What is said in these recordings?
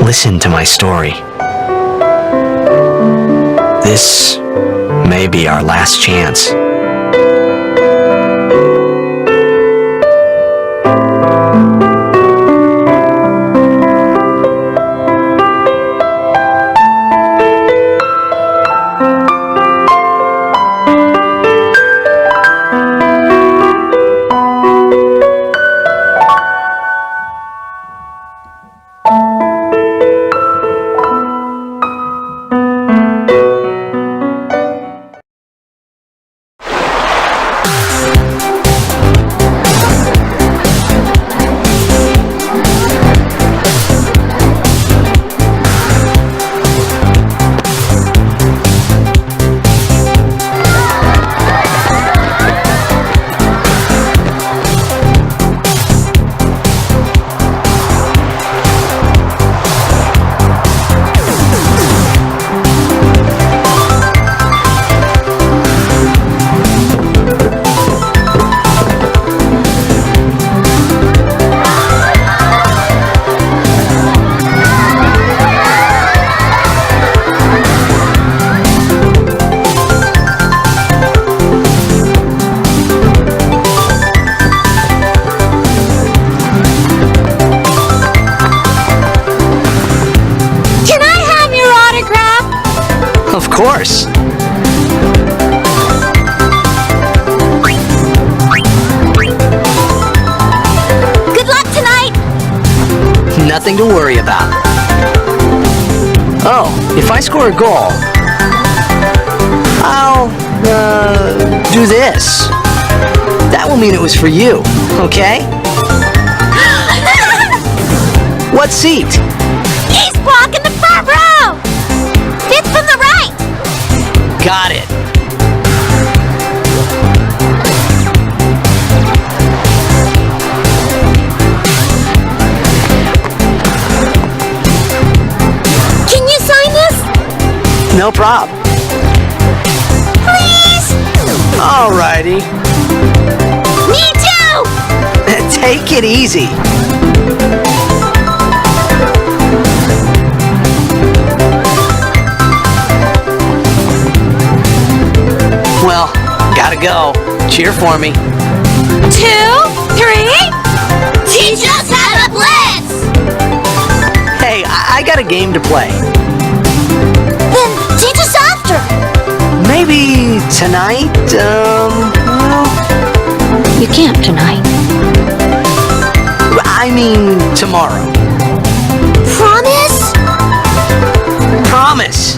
Listen to my story. This may be our last chance. Of course. Good luck tonight. Nothing to worry about. Oh, if I score a goal, I'll, do this. That will mean it was for you, okay? What seat? He's blocking the front row. Fifth from the right. Got it. Can you sign this? No prob. Please? Alrighty. Me too! Take it easy. Well, gotta go. Cheer for me. 2, 3. Teach us how to blitz! Hey, I got a game to play. Then teach us after. Maybe tonight, well, You can't tonight. I mean tomorrow. Promise? Promise.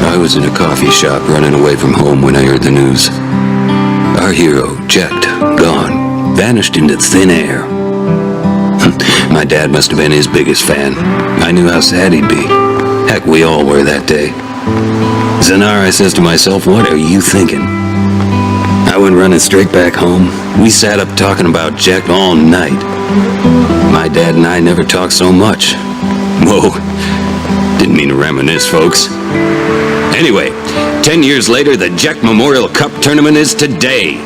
I was in a coffee shop running away from home when I heard the news. Our hero, checked, gone, vanished into thin air. My dad must have been his biggest fan. I knew how sad he'd be. Heck, we all were that day. Zanar, I says to myself, what are you thinking? I went running straight back home. We sat up talking about Jack all night. My dad and I never talked so much. Whoa, didn't mean to reminisce, folks. Anyway, 10 years later, the Jack Memorial Cup tournament is today.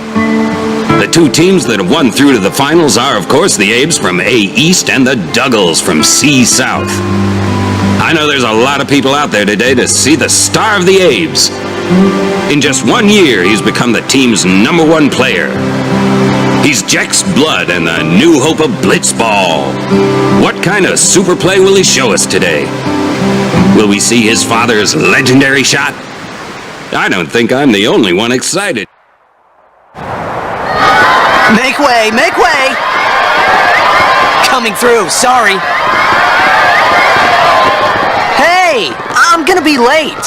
The two teams that have won through to the finals are, of course, the Abes from A East and the Duggles from C South. I know there's a lot of people out there today to see the star of the Abes. In just 1 year, he's become the team's #1 player. He's Jack's blood and the new hope of Blitzball. What kind of super play will he show us today? Will we see his father's legendary shot? I don't think I'm the only one excited. Make way! Make way! coming through, sorry. Hey, I'm gonna be late.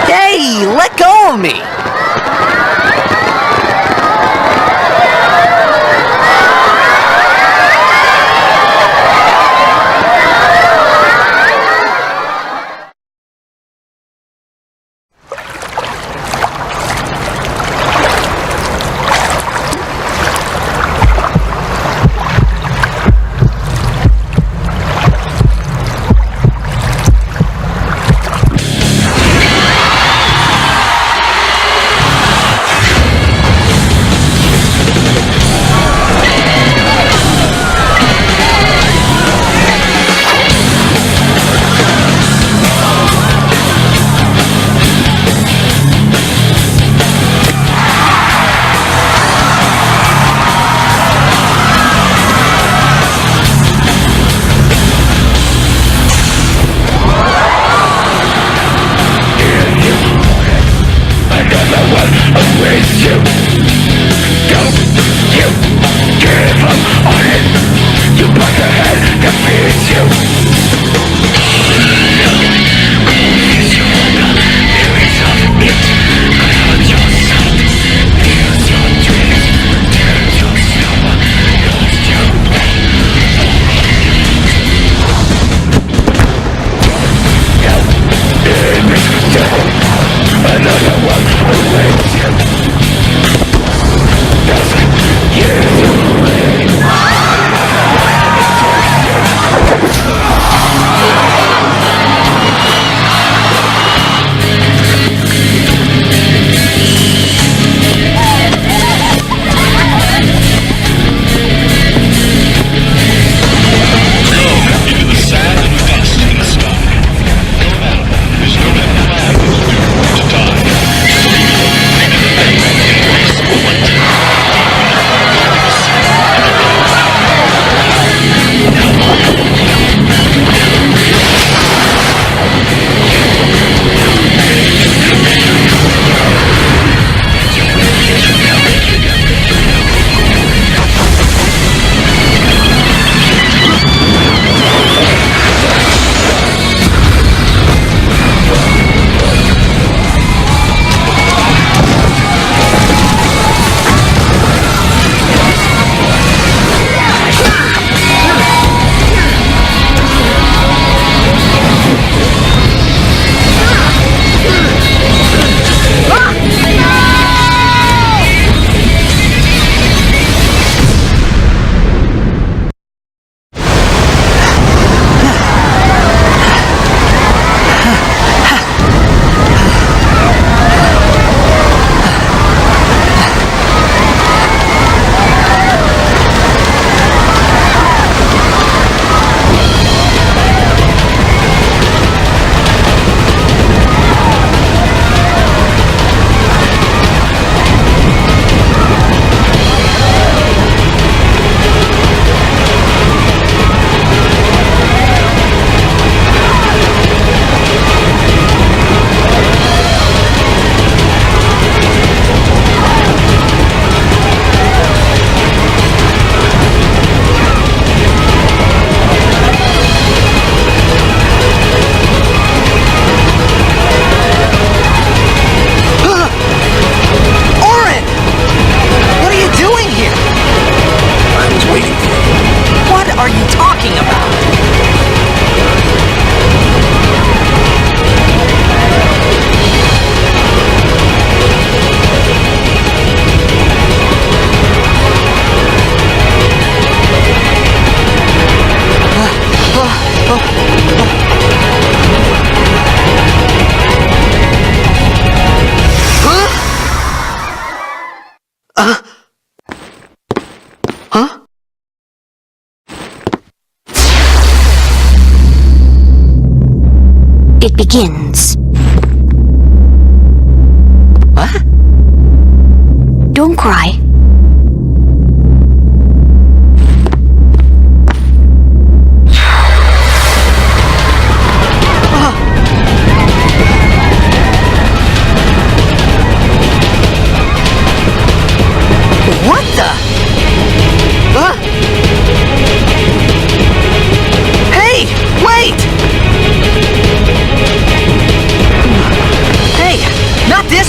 Hey, let go of me. It begins. What? Don't cry. What the? Huh?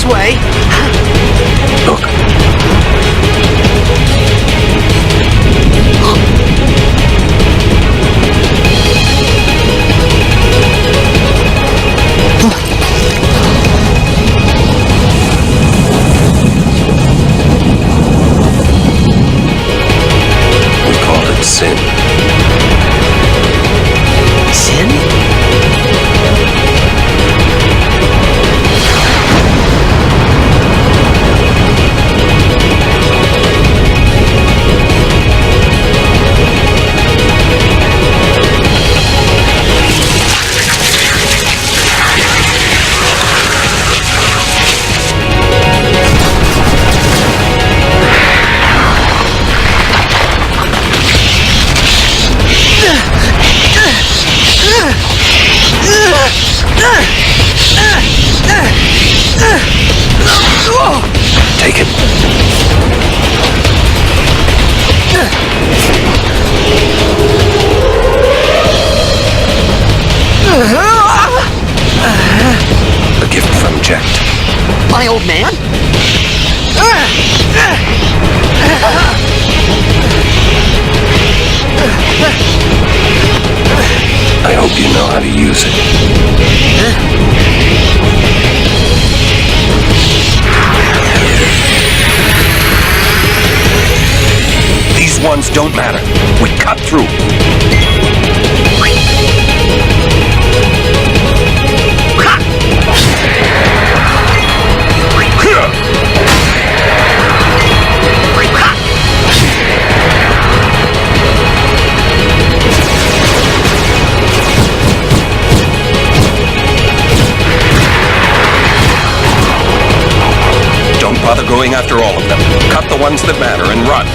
this way. Look. We call it sin. Sin? Take it. A gift from Jet. My old man? I hope you know how to use it. These ones don't matter. We cut through. Don't bother going after all of them. Cut the ones that matter and run.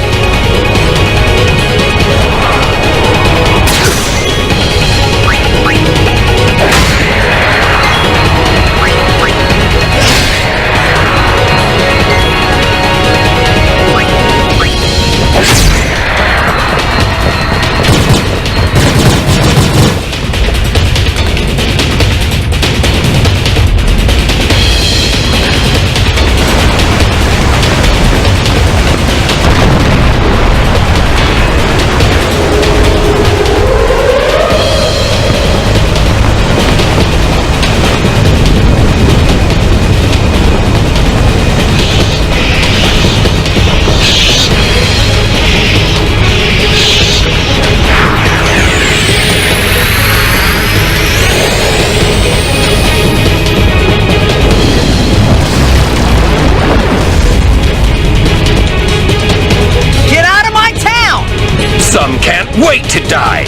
Some can't wait to die!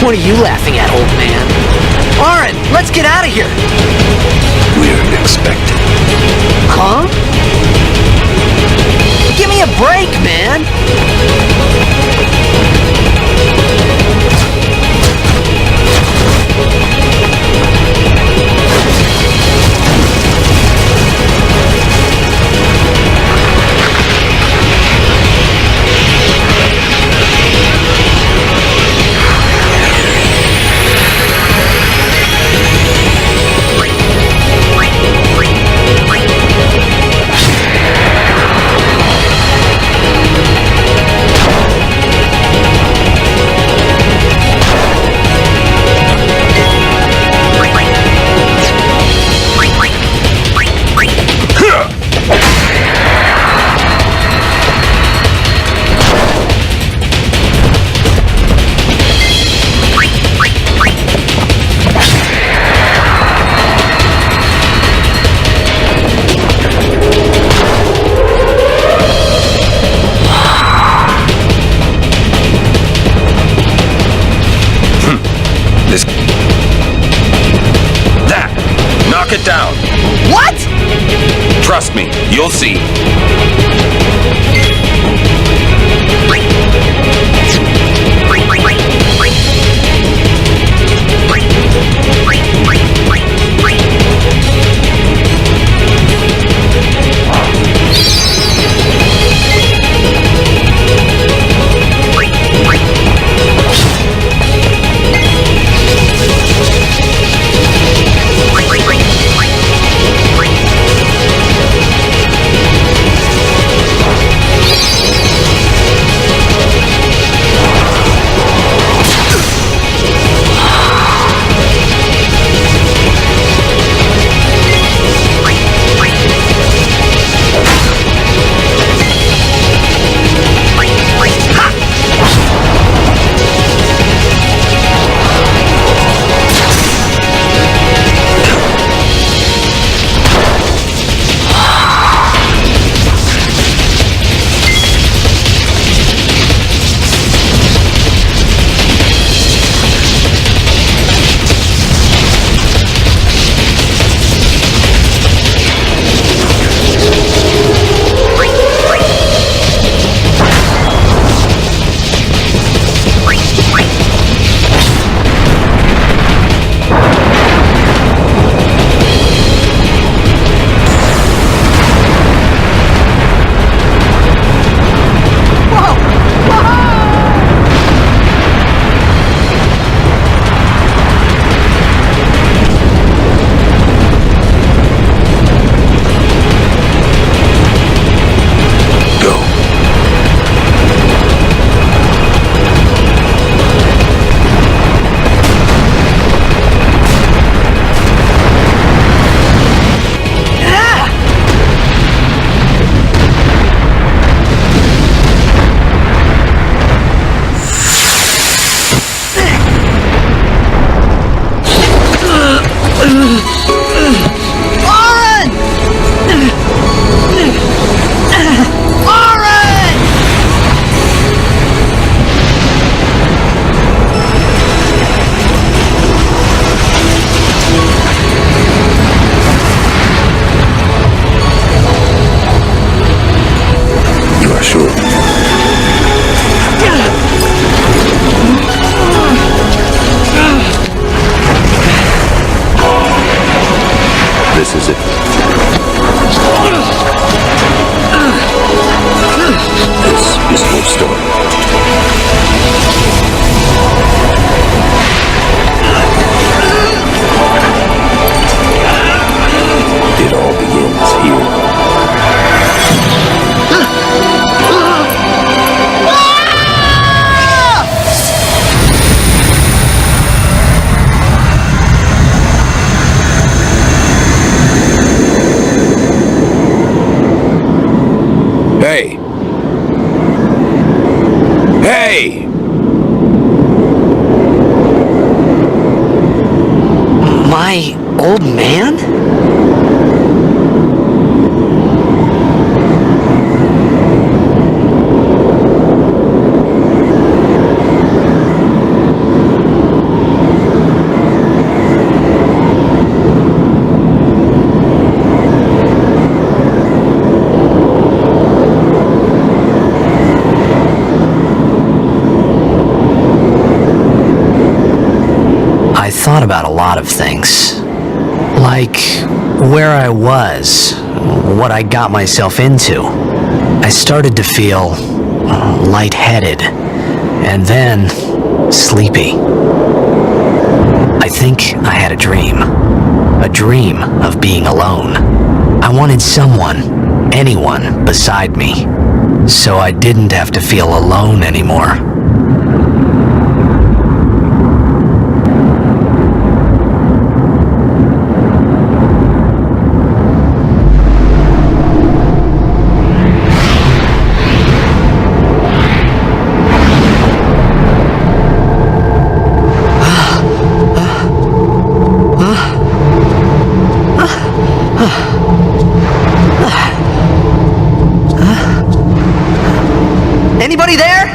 What are you laughing at, old man? Oren, let's get out of here! We're expected. Huh? Give me a break, man! Knock it down. What? Trust me, you'll see. Hey! Hey! My old man? thought about a lot of things. Like where I was, what I got myself into. I started to feel lightheaded, and then sleepy. I think I had a dream of being alone. I wanted someone, anyone beside me, so I didn't have to feel alone anymore. Anybody there?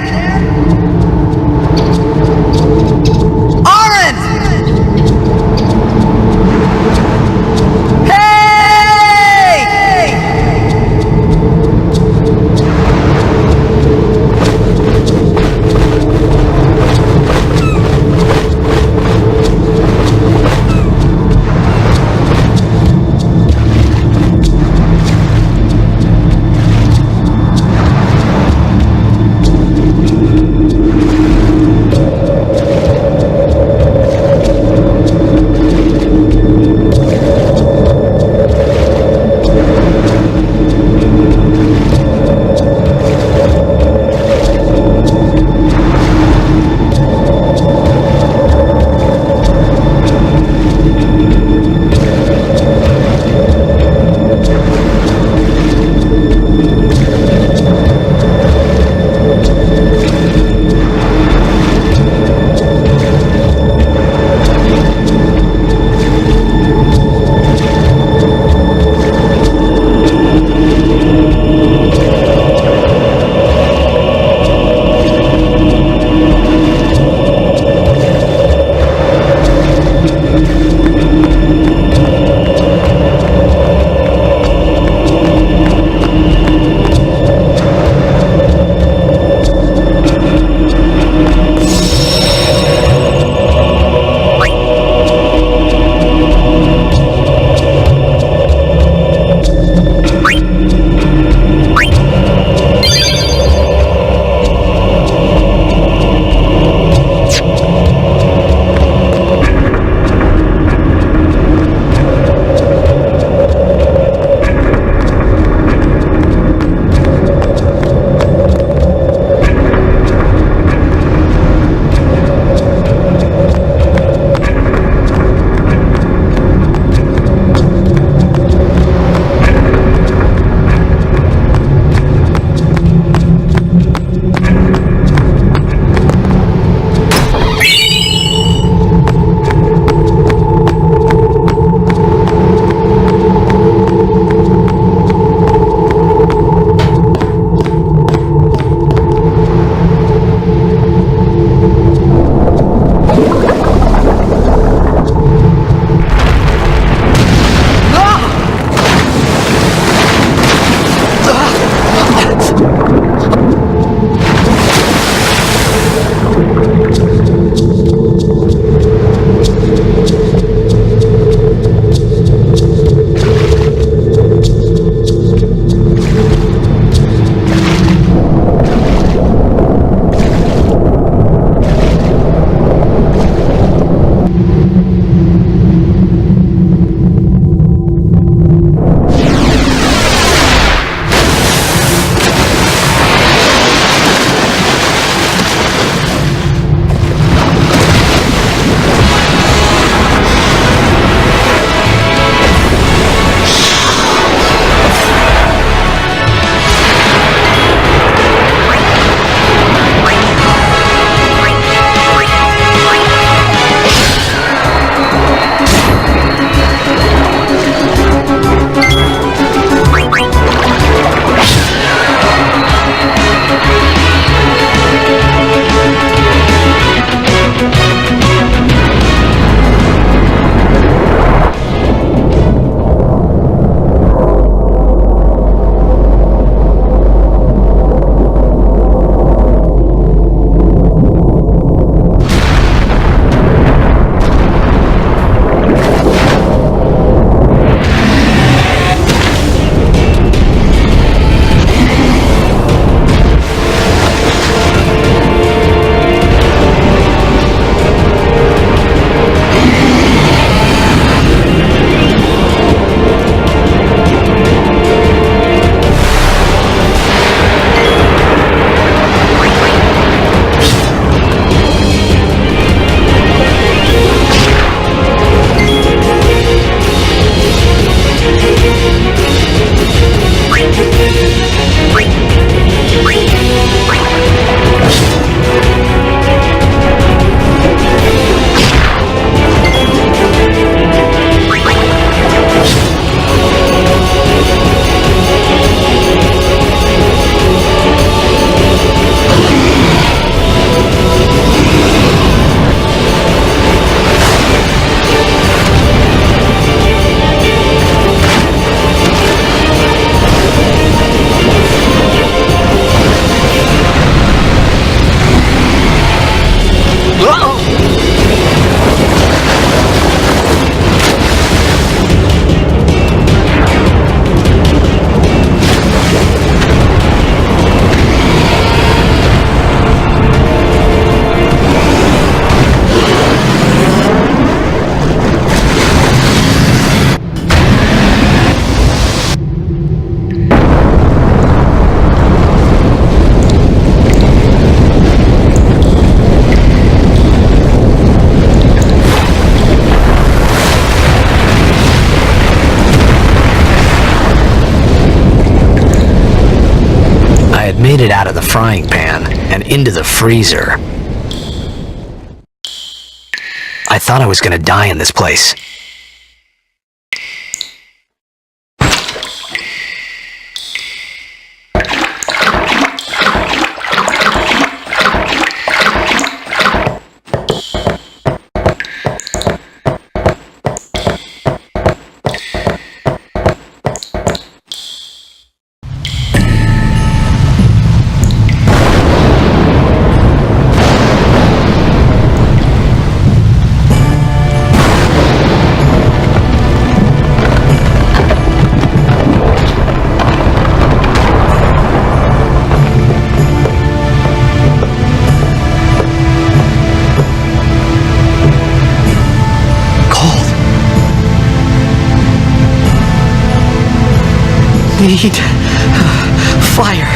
made it out of the frying pan and into the freezer. I thought I was gonna die in this place. Need fire.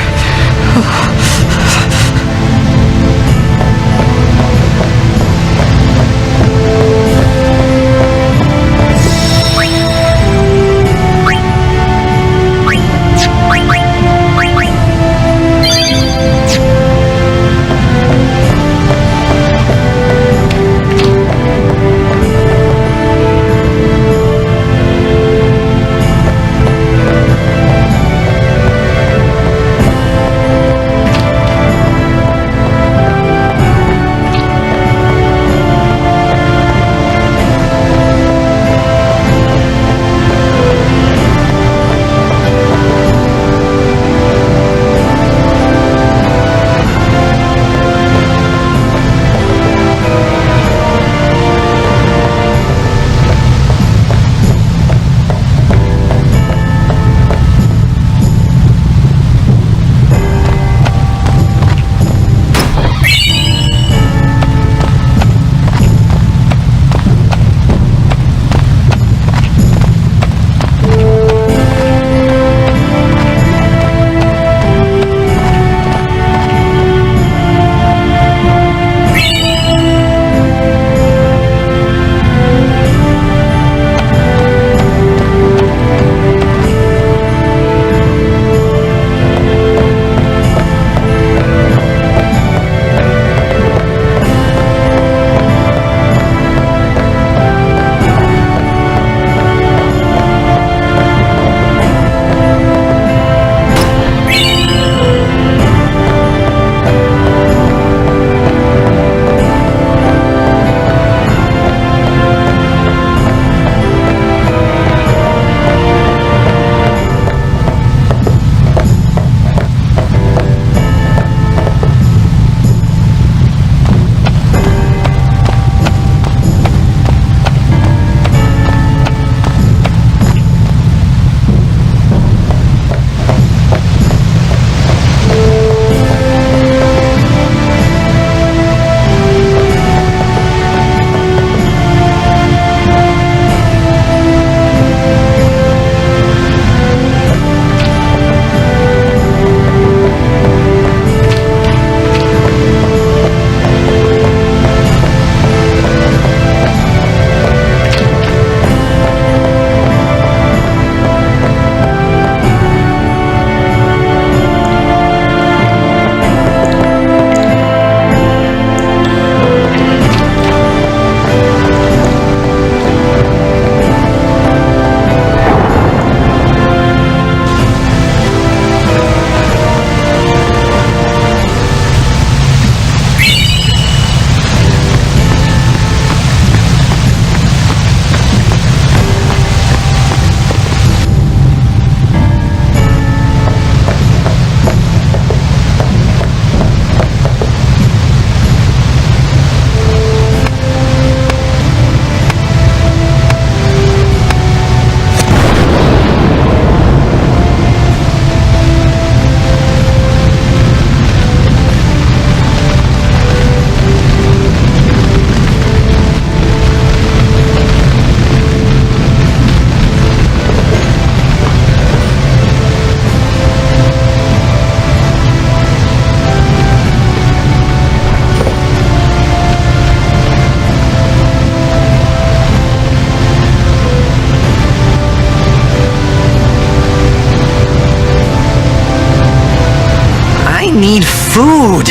food.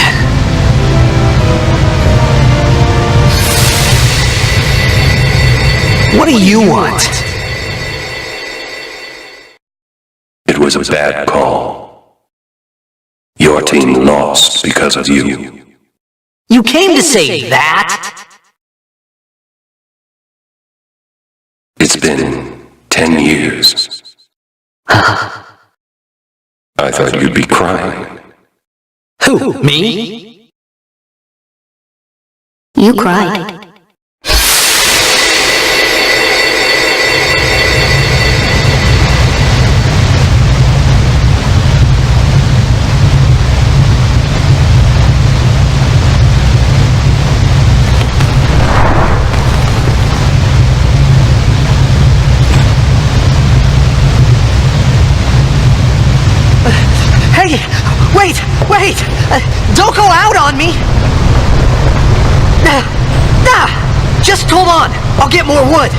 What do you want? It was a bad call. Your team lost because of you. You came to say that? It's been 10 years. I thought you'd be crying. Who, me? You cried. Hey, wait! Don't go out on me! Just hold on. I'll get more wood.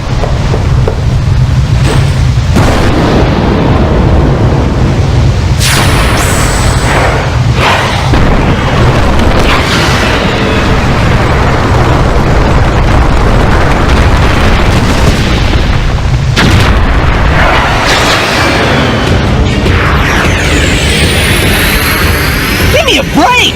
Give me a break!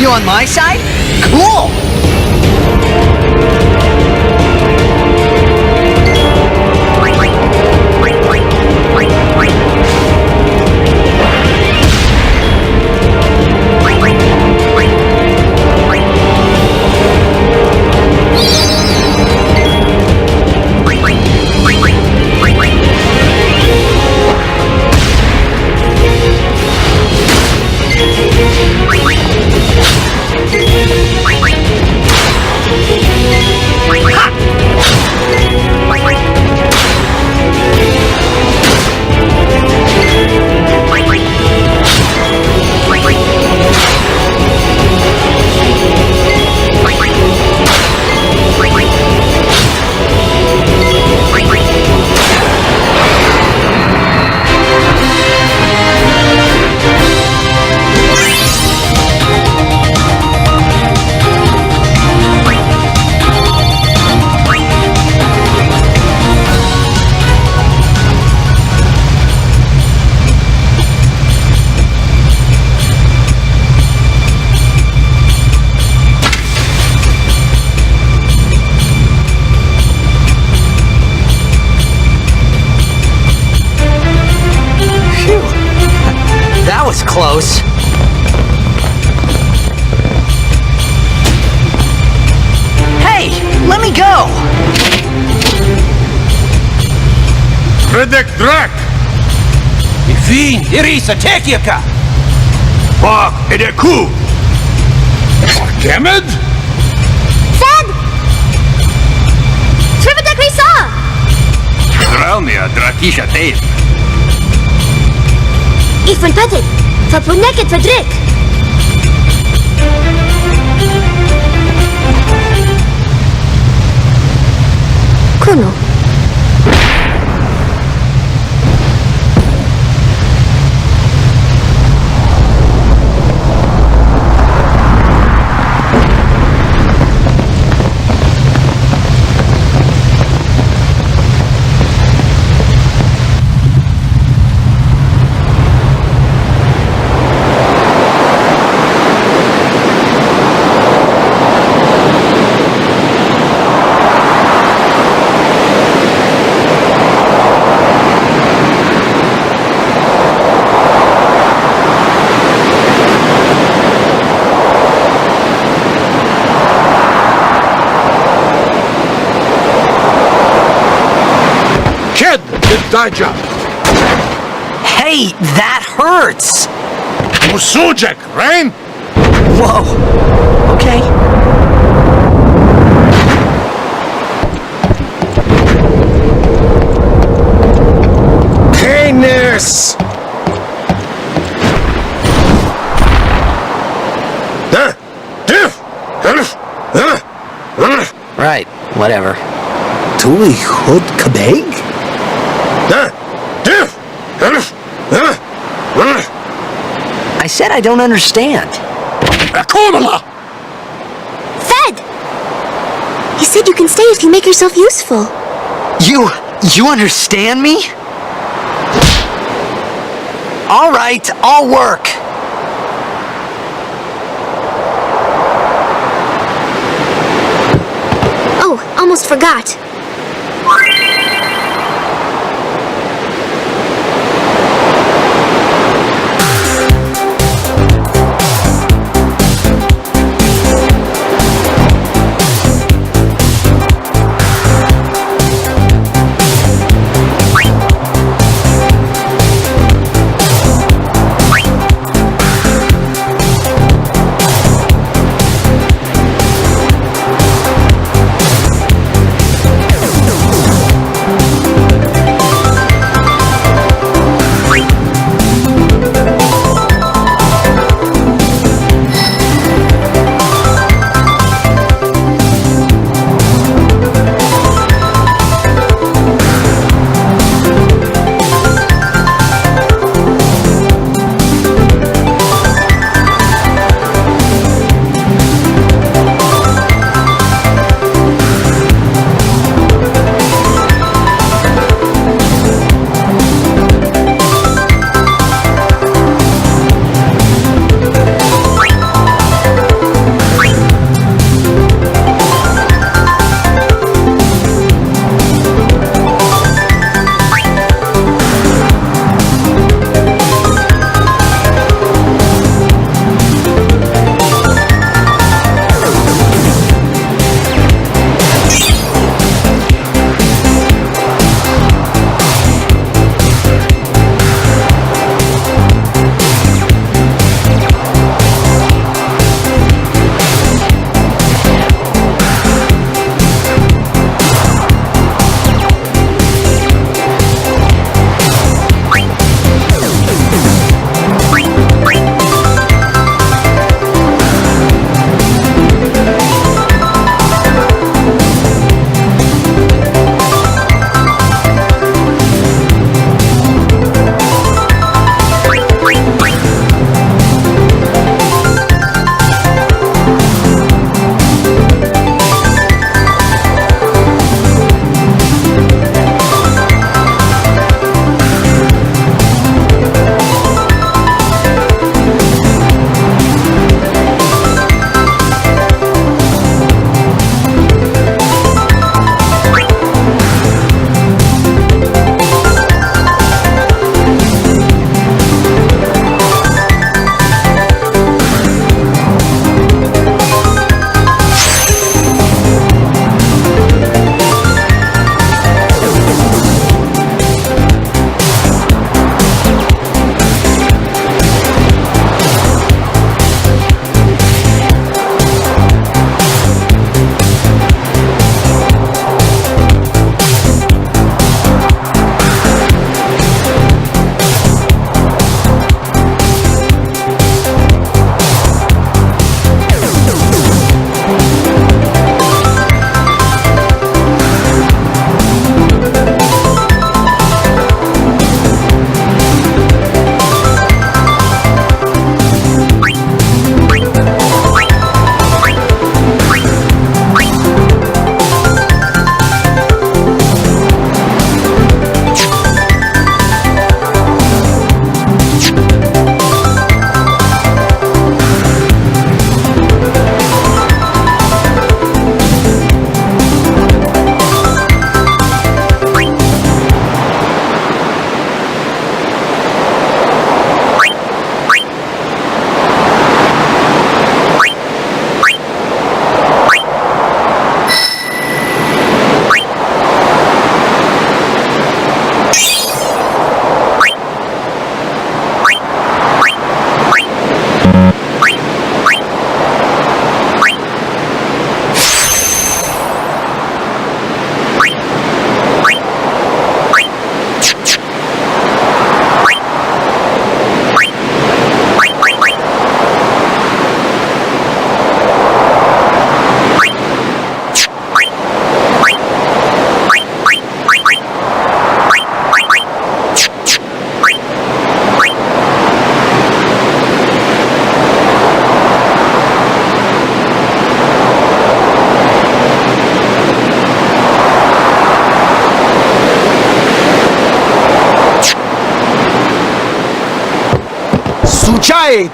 You on my side? Cool! That was close. Hey, let me go! Predict Drak! Fin, Irisa, Tekiaka! Bak Edeku! Kemed? Sad! Srivadak Risa! Dralmia Drakisha Dave. Ich bin Petit. Verpuneket verdrick. Kuno. Kid, Daja. Hey, that hurts! Usujek, right? Whoa. Okay. Penis! Right, whatever. Tuli Hud Kabeg? I said I don't understand. Fed! You said you can stay if you make yourself useful. You understand me? All right, I'll work. Oh, almost forgot. Случает!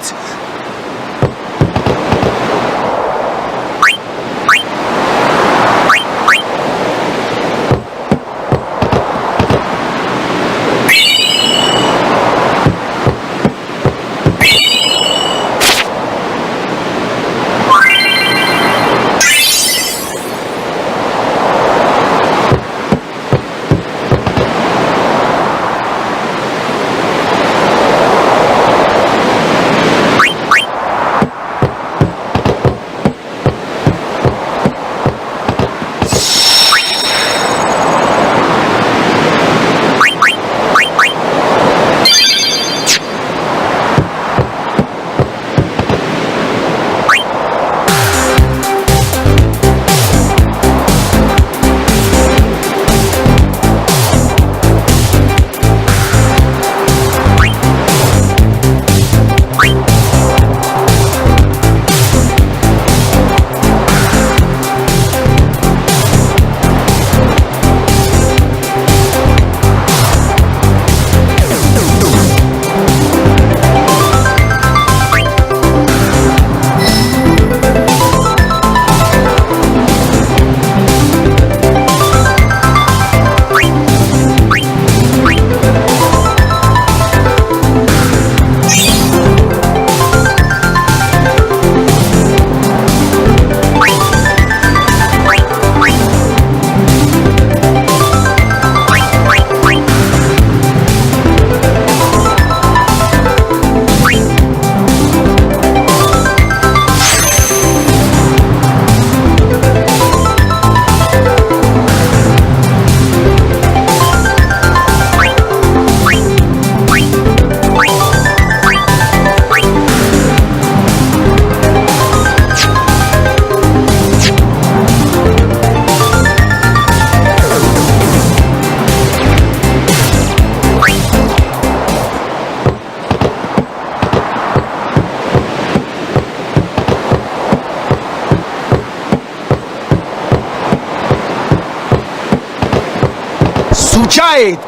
Случает!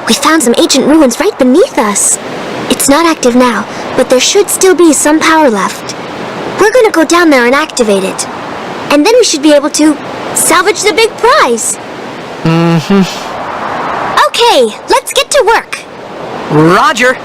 We found some ancient ruins right beneath us. It's not active now, but there should still be some power left. We're gonna go down there and activate it. And then we should be able to salvage the big prize. Okay, let's get to work. Roger!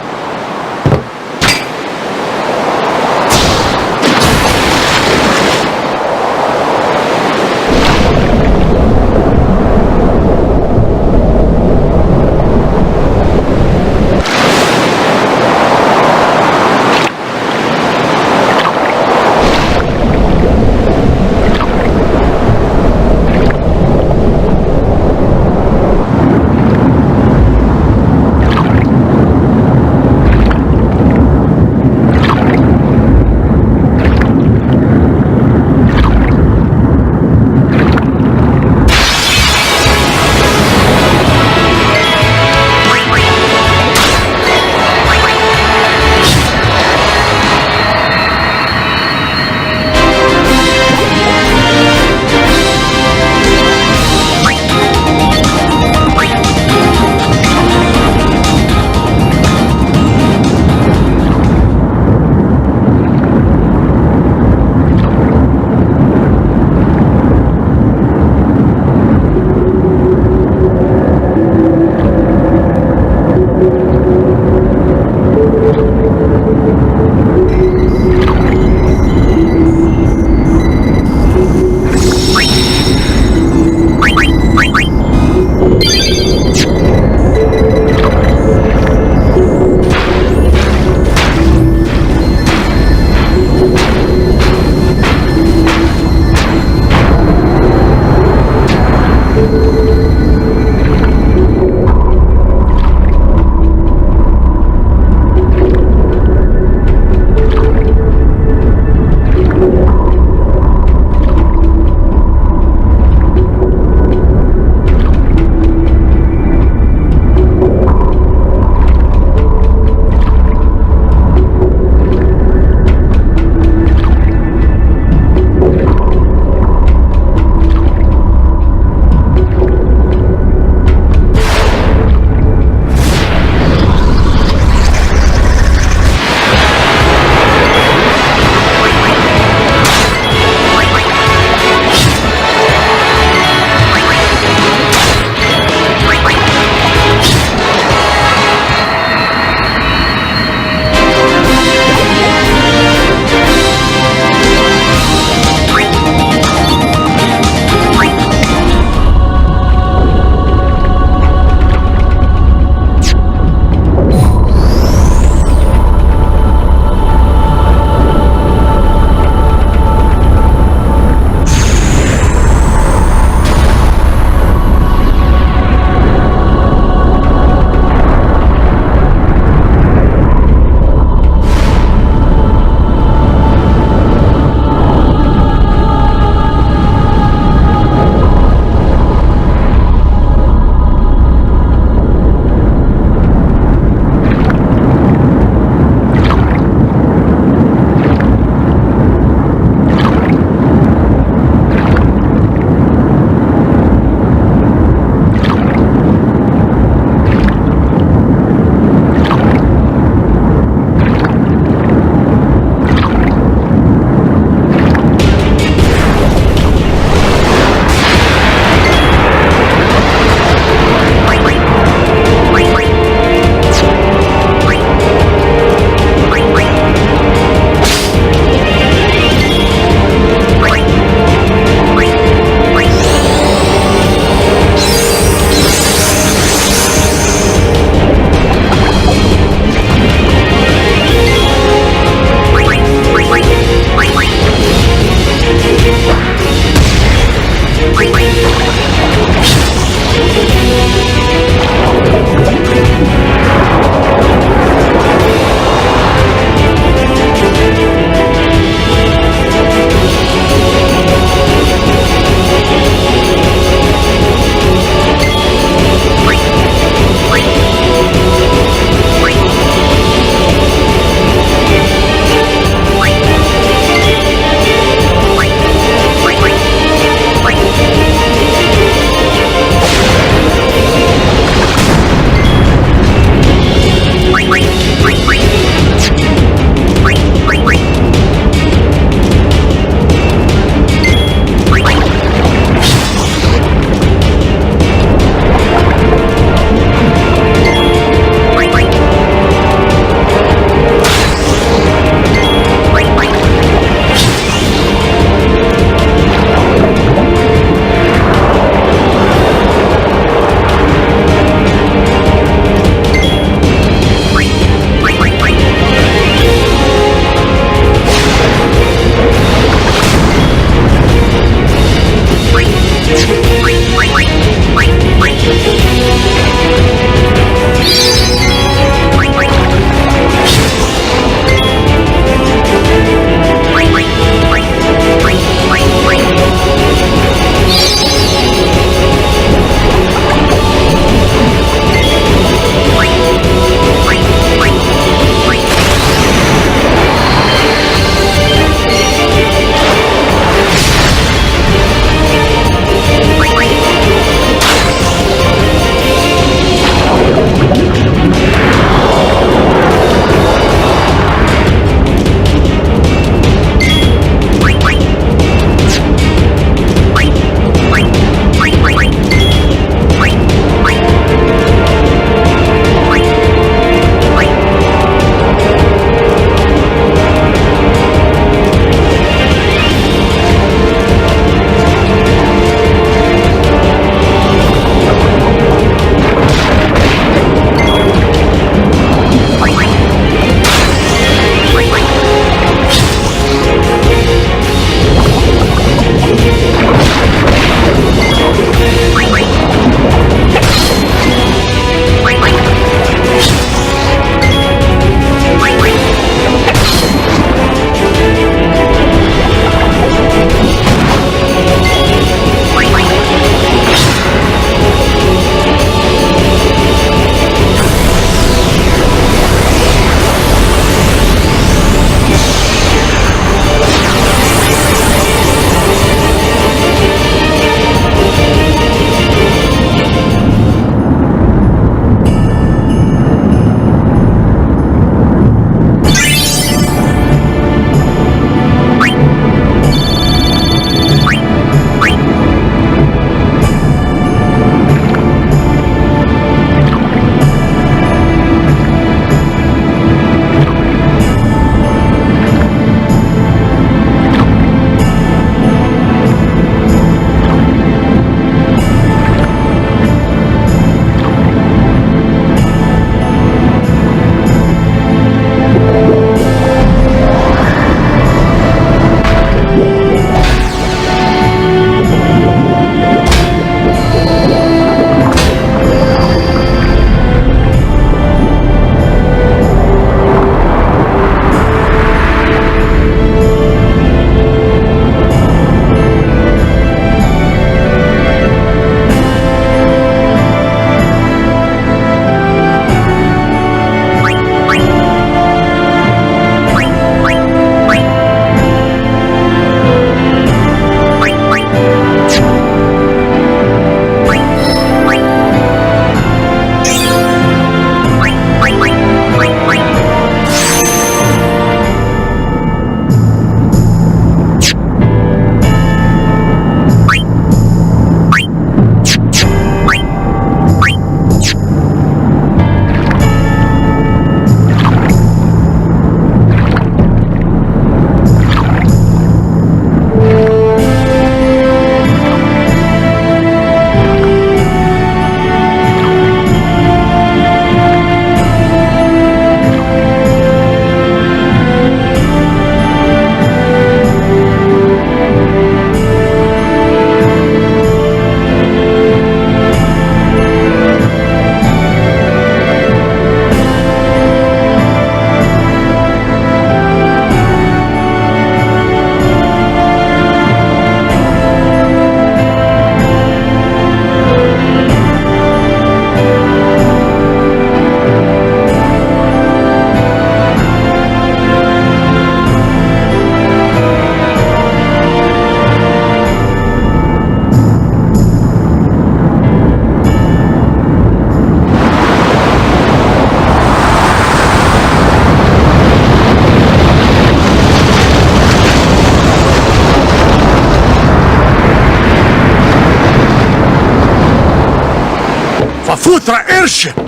Pafutra airship!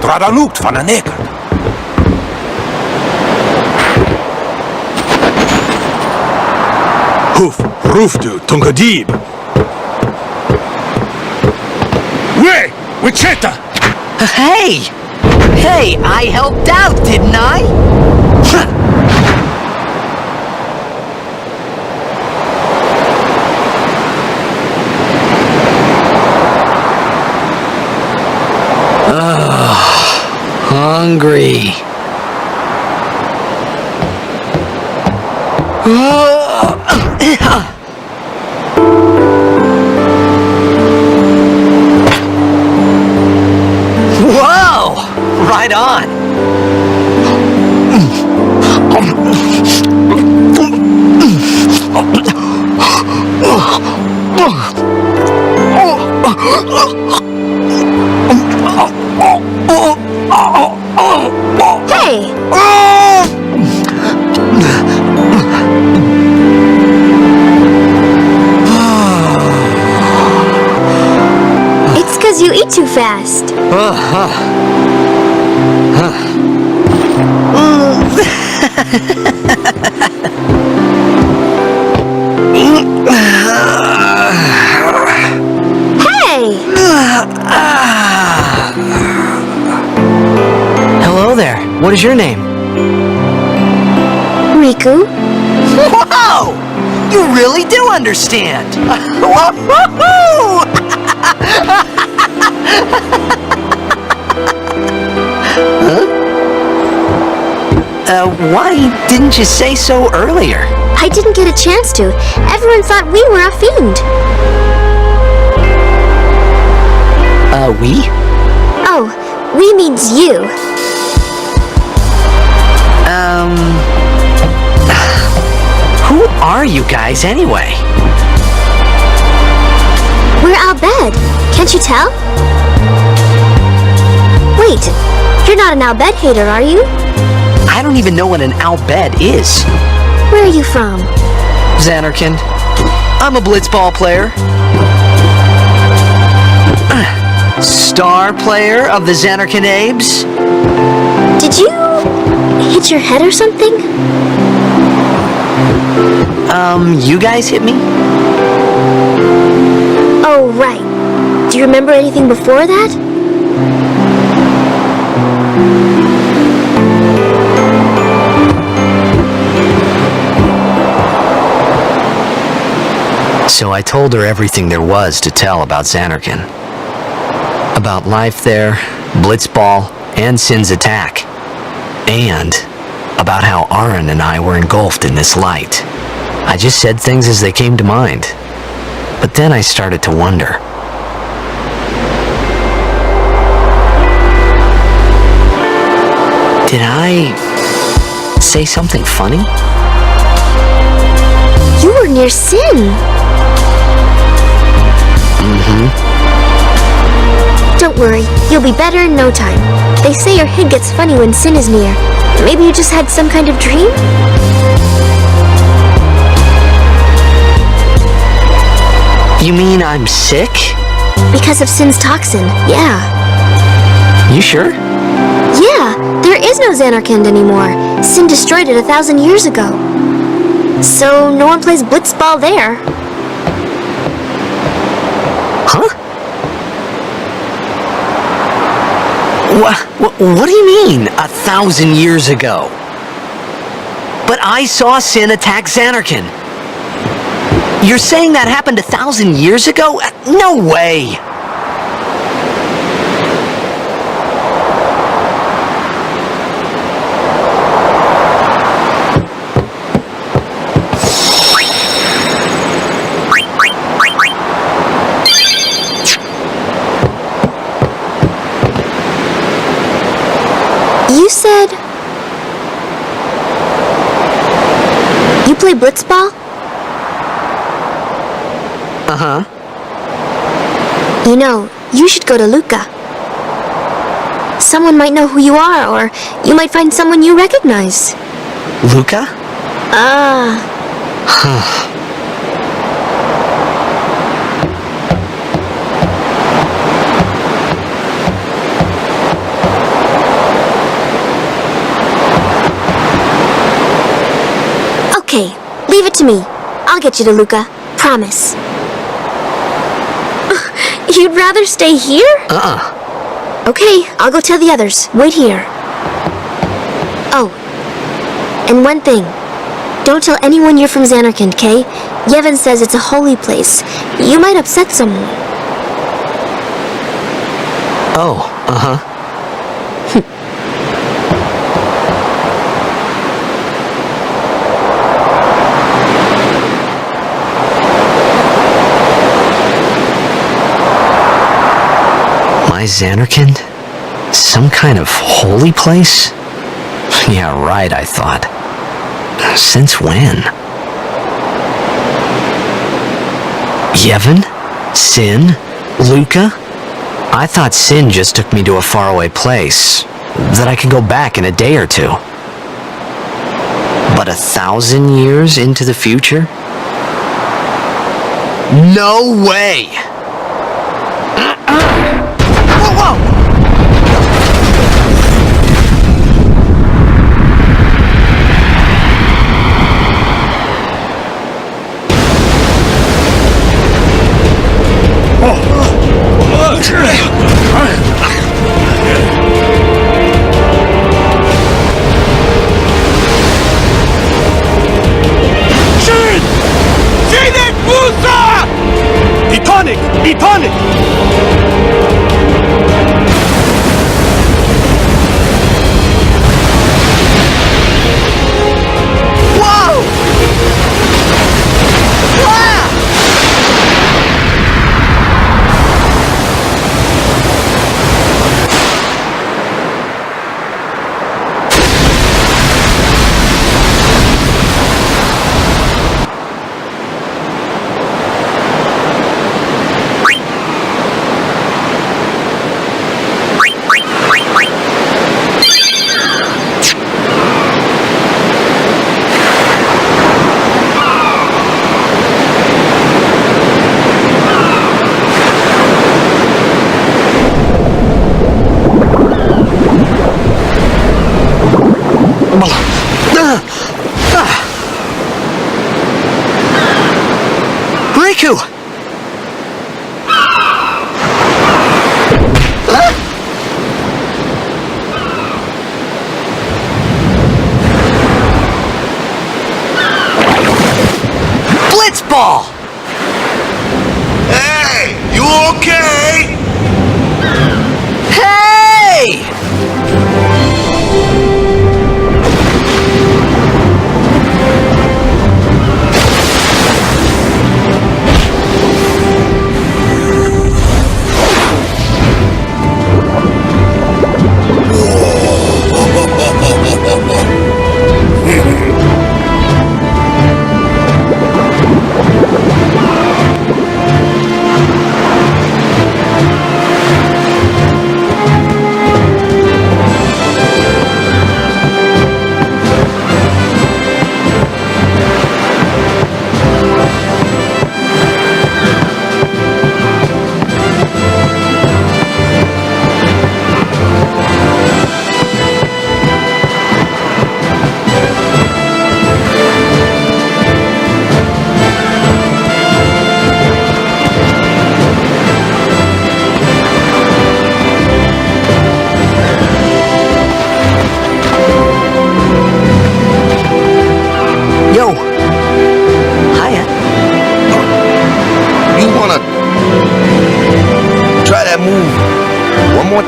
Tradanut van een neker. Hoof, roofdu, tungadib. Way, Wichita! Hey! Hey, I helped out, didn't I? Hungry. Whoa! Right on. Hey! It's 'cause you eat too fast. Hey! Hello there. What is your name? Riku? Whoa! You really do understand. Whoa! Why didn't you say so earlier? I didn't get a chance to. Everyone thought we were a fiend. We? Oh, we means you. Who are you guys anyway? We're Al Bhed. Can't you tell? Wait, you're not an Al Bhed hater, are you? I don't even know what an Al Bhed is. Where are you from? Xanarkin. I'm a blitzball player. Star player of the Xanarkin Abes. Did you hit your head or something? You guys hit me? Oh, right. Do you remember anything before that? So I told her everything there was to tell about Xanarkin. About life there, blitzball, and Sin's attack. And about how Aaron and I were engulfed in this light. I just said things as they came to mind. But then I started to wonder. Did I say something funny? You were near Sin. Don't worry, you'll be better in no time. They say your head gets funny when Sin is near. Maybe you just had some kind of dream? You mean I'm sick? Because of Sin's toxin, yeah. You sure? Yeah, there is no Xanarkand anymore. Sin destroyed it 1,000 years ago. So no one plays blitzball there. Huh? What do you mean, 1,000 years ago? But I saw Sin attack Xanarkin. You're saying that happened 1,000 years ago? No way! You said... You play blitzball? Uh-huh. You know, you should go to Luca. Someone might know who you are, or you might find someone you recognize. Luca? Leave it to me. I'll get you to Luca. Promise. You'd rather stay here? Okay, I'll go tell the others. Wait here. Oh, and one thing. Don't tell anyone you're from Xanarkand, okay? Yevon says it's a holy place. You might upset someone. Oh, My Xanarkand? Some kind of holy place? Yeah, right, I thought. Since when? Yevon? Sin? Luca? I thought Sin just took me to a faraway place, that I could go back in a day or two. But 1,000 years into the future? No way! Whoa, whoa! Etonic! Whoa! Ah! Riku! Blitzball! Hey, you okay? Hey!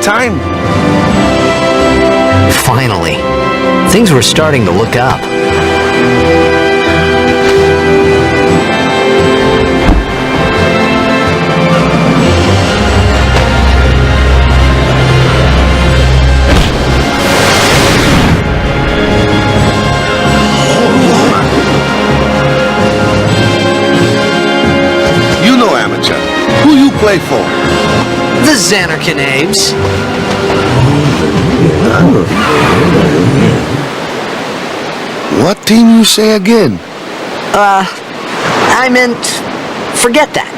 Time. Finally, things were starting to look up. You know amateur. Who you play for? The Xanarkanabes. What team you say again? I meant, forget that.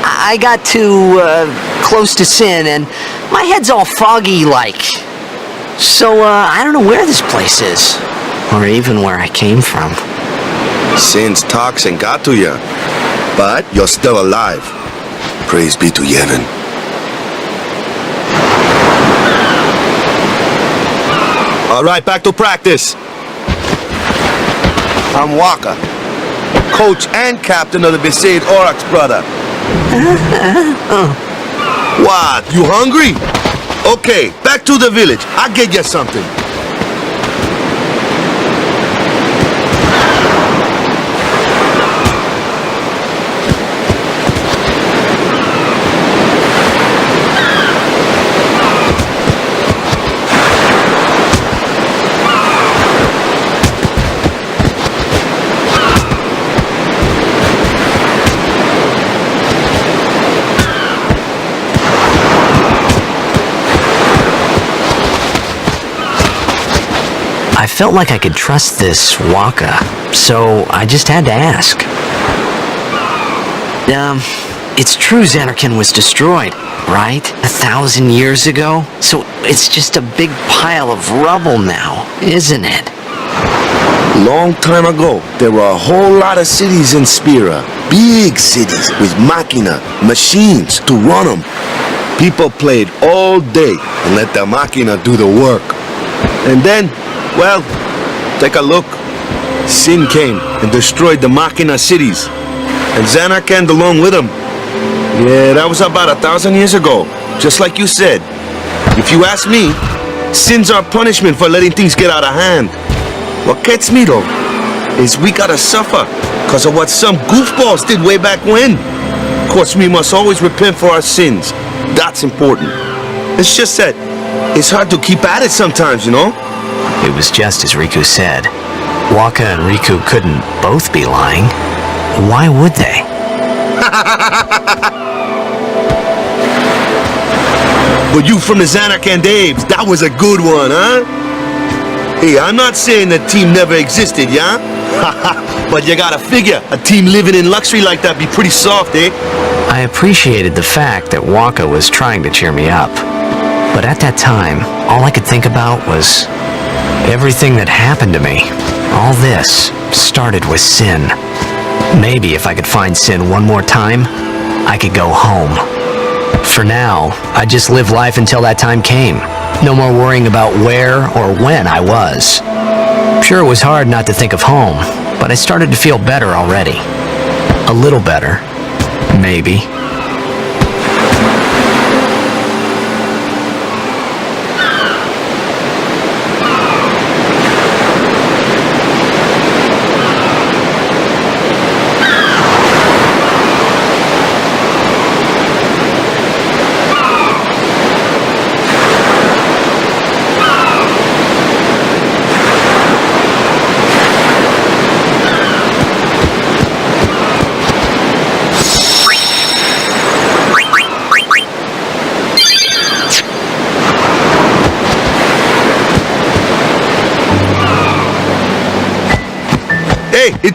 I got too, close to Sin, and my head's all foggy like. So, I don't know where this place is, or even where I came from. Sin's toxin got to you, but you're still alive. Praise be to Yevon. All right, back to practice. I'm Waka, coach and captain of the Besaid Oryx, brother. What, you hungry? Okay, back to the village. I'll get you something. I felt like I could trust this Waka, so I just had to ask. It's true Xanarkand was destroyed, right? 1,000 years ago? So it's just a big pile of rubble now, isn't it? Long time ago, there were a whole lot of cities in Spira. Big cities with machina, machines to run them. People played all day and let the machina do the work. And then, well, take a look. Sin came and destroyed the machina cities. And Xanarkand along with him. Yeah, that was about 1,000 years ago. Just like you said. If you ask me, sin's our punishment for letting things get out of hand. What gets me though, is we gotta suffer because of what some goofballs did way back when. Of course, we must always repent for our sins. That's important. It's just that it's hard to keep at it sometimes, you know? It was just as Riku said. Waka and Riku couldn't both be lying. Why would they? But you from the Xanarkand Daves, that was a good one, huh? Hey, I'm not saying that team never existed, yeah? But you gotta figure, a team living in luxury like that be pretty soft, eh? I appreciated the fact that Waka was trying to cheer me up. But at that time, all I could think about was everything that happened to me. All this started with Sin. Maybe if I could find Sin one more time, I could go home. For now, I just live life until that time came. No more worrying about where or when I was. Sure, it was hard not to think of home, but I started to feel better already. A little better, maybe. Hey, it...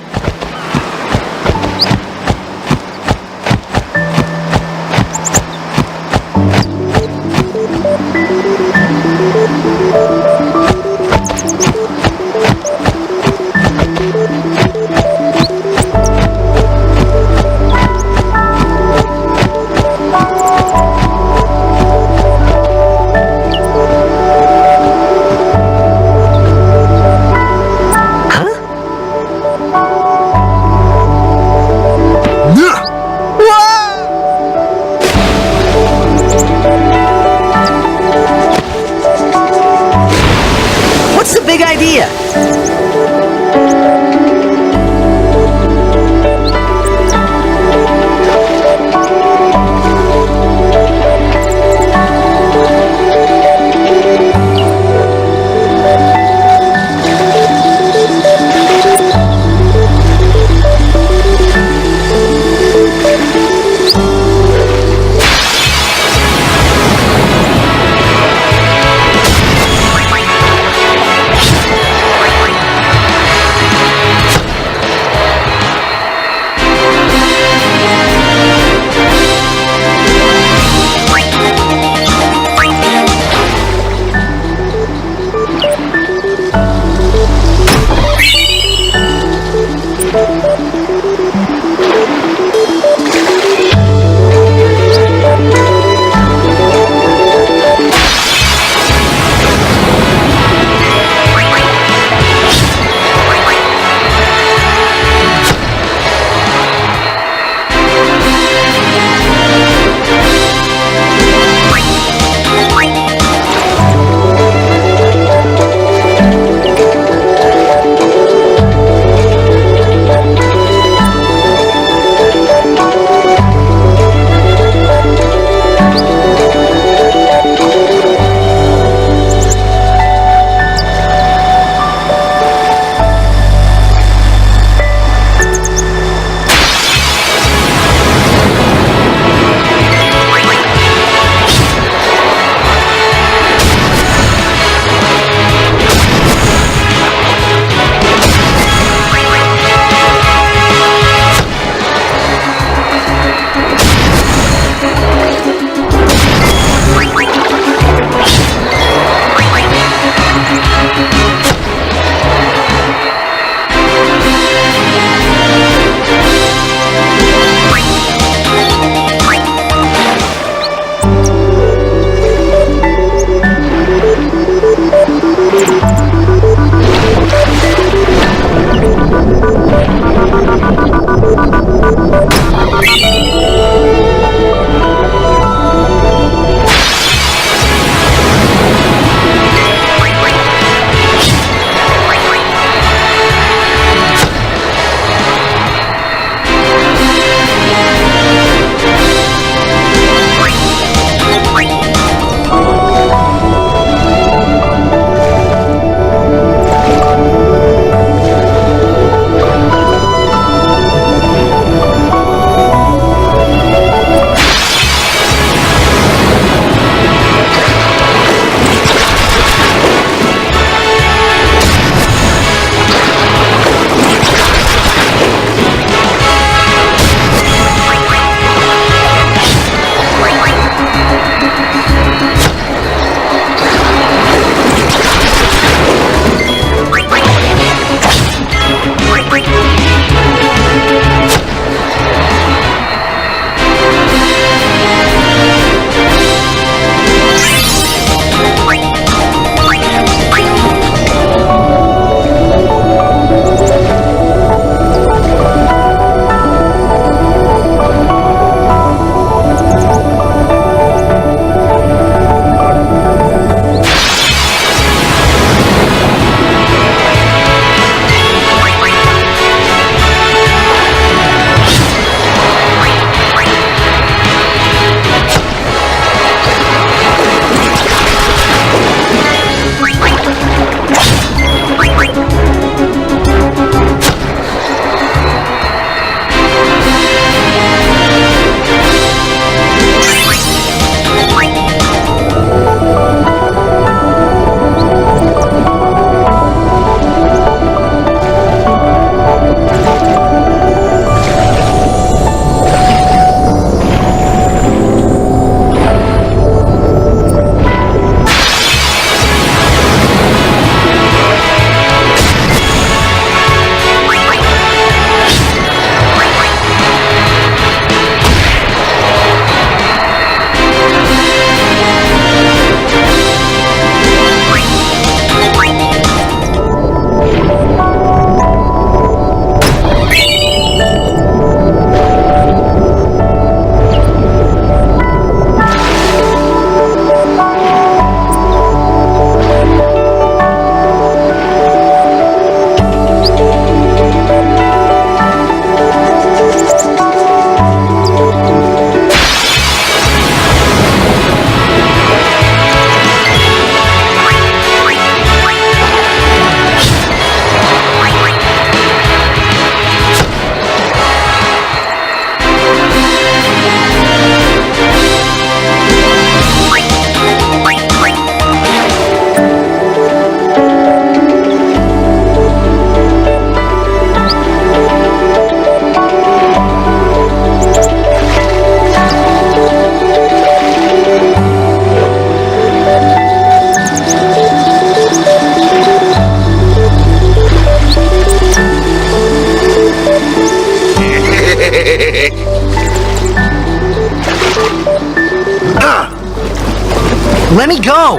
Let me go!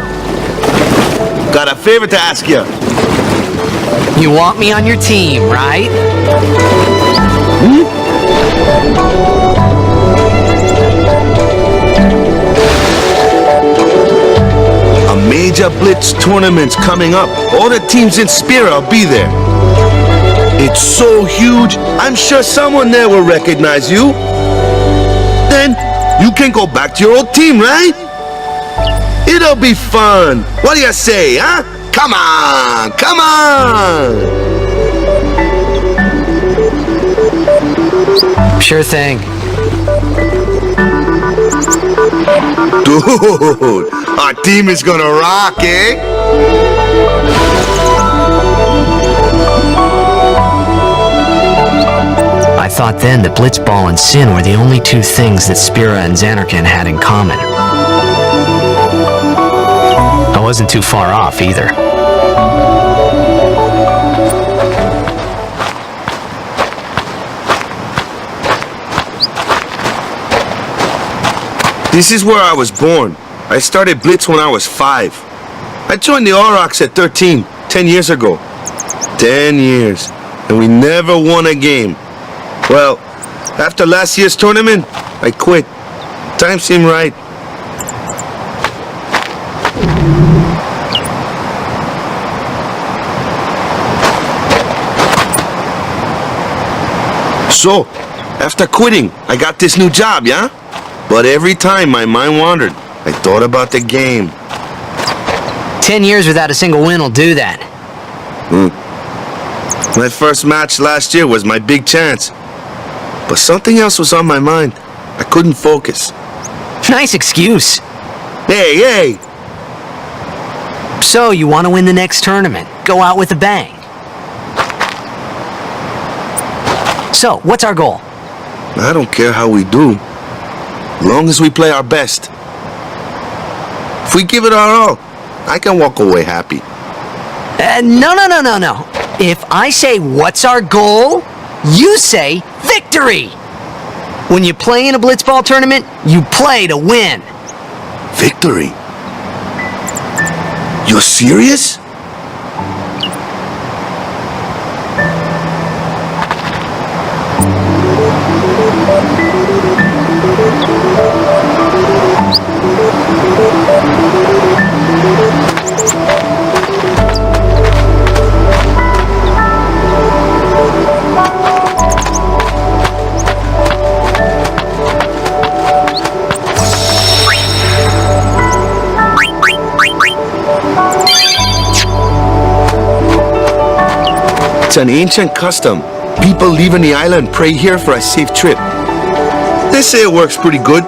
Got a favor to ask you. You want me on your team, right? A major Blitz tournament's coming up. All the teams in Spira will be there. It's so huge, I'm sure someone there will recognize you. Then you can go back to your old team, right? It'll be fun. What do you say, huh? Come on, come on! Sure thing. Dude, our team is gonna rock, eh? I thought then that Blitzball and Sin were the only two things that Spira and Xanarkand had in common. I wasn't too far off either. This is where I was born. I started Blitz when I was 5. I joined the Aurochs at 13, 10 years ago. 10 years, and we never won a game. Well, after last year's tournament, I quit. Time seemed right. So, after quitting, I got this new job, yeah? But every time my mind wandered, I thought about the game. 10 years without a single win will do that. My first match last year was my big chance. But something else was on my mind. I couldn't focus. Nice excuse. Hey, hey! So, you want to win the next tournament. Go out with a bang. So, what's our goal? I don't care how we do. Long as we play our best. If we give it our all, I can walk away happy. No. If I say, what's our goal? You say, victory! When you play in a Blitzball tournament, you play to win. Victory? You're serious? It's an ancient custom. People leaving the island pray here for a safe trip. They say it works pretty good.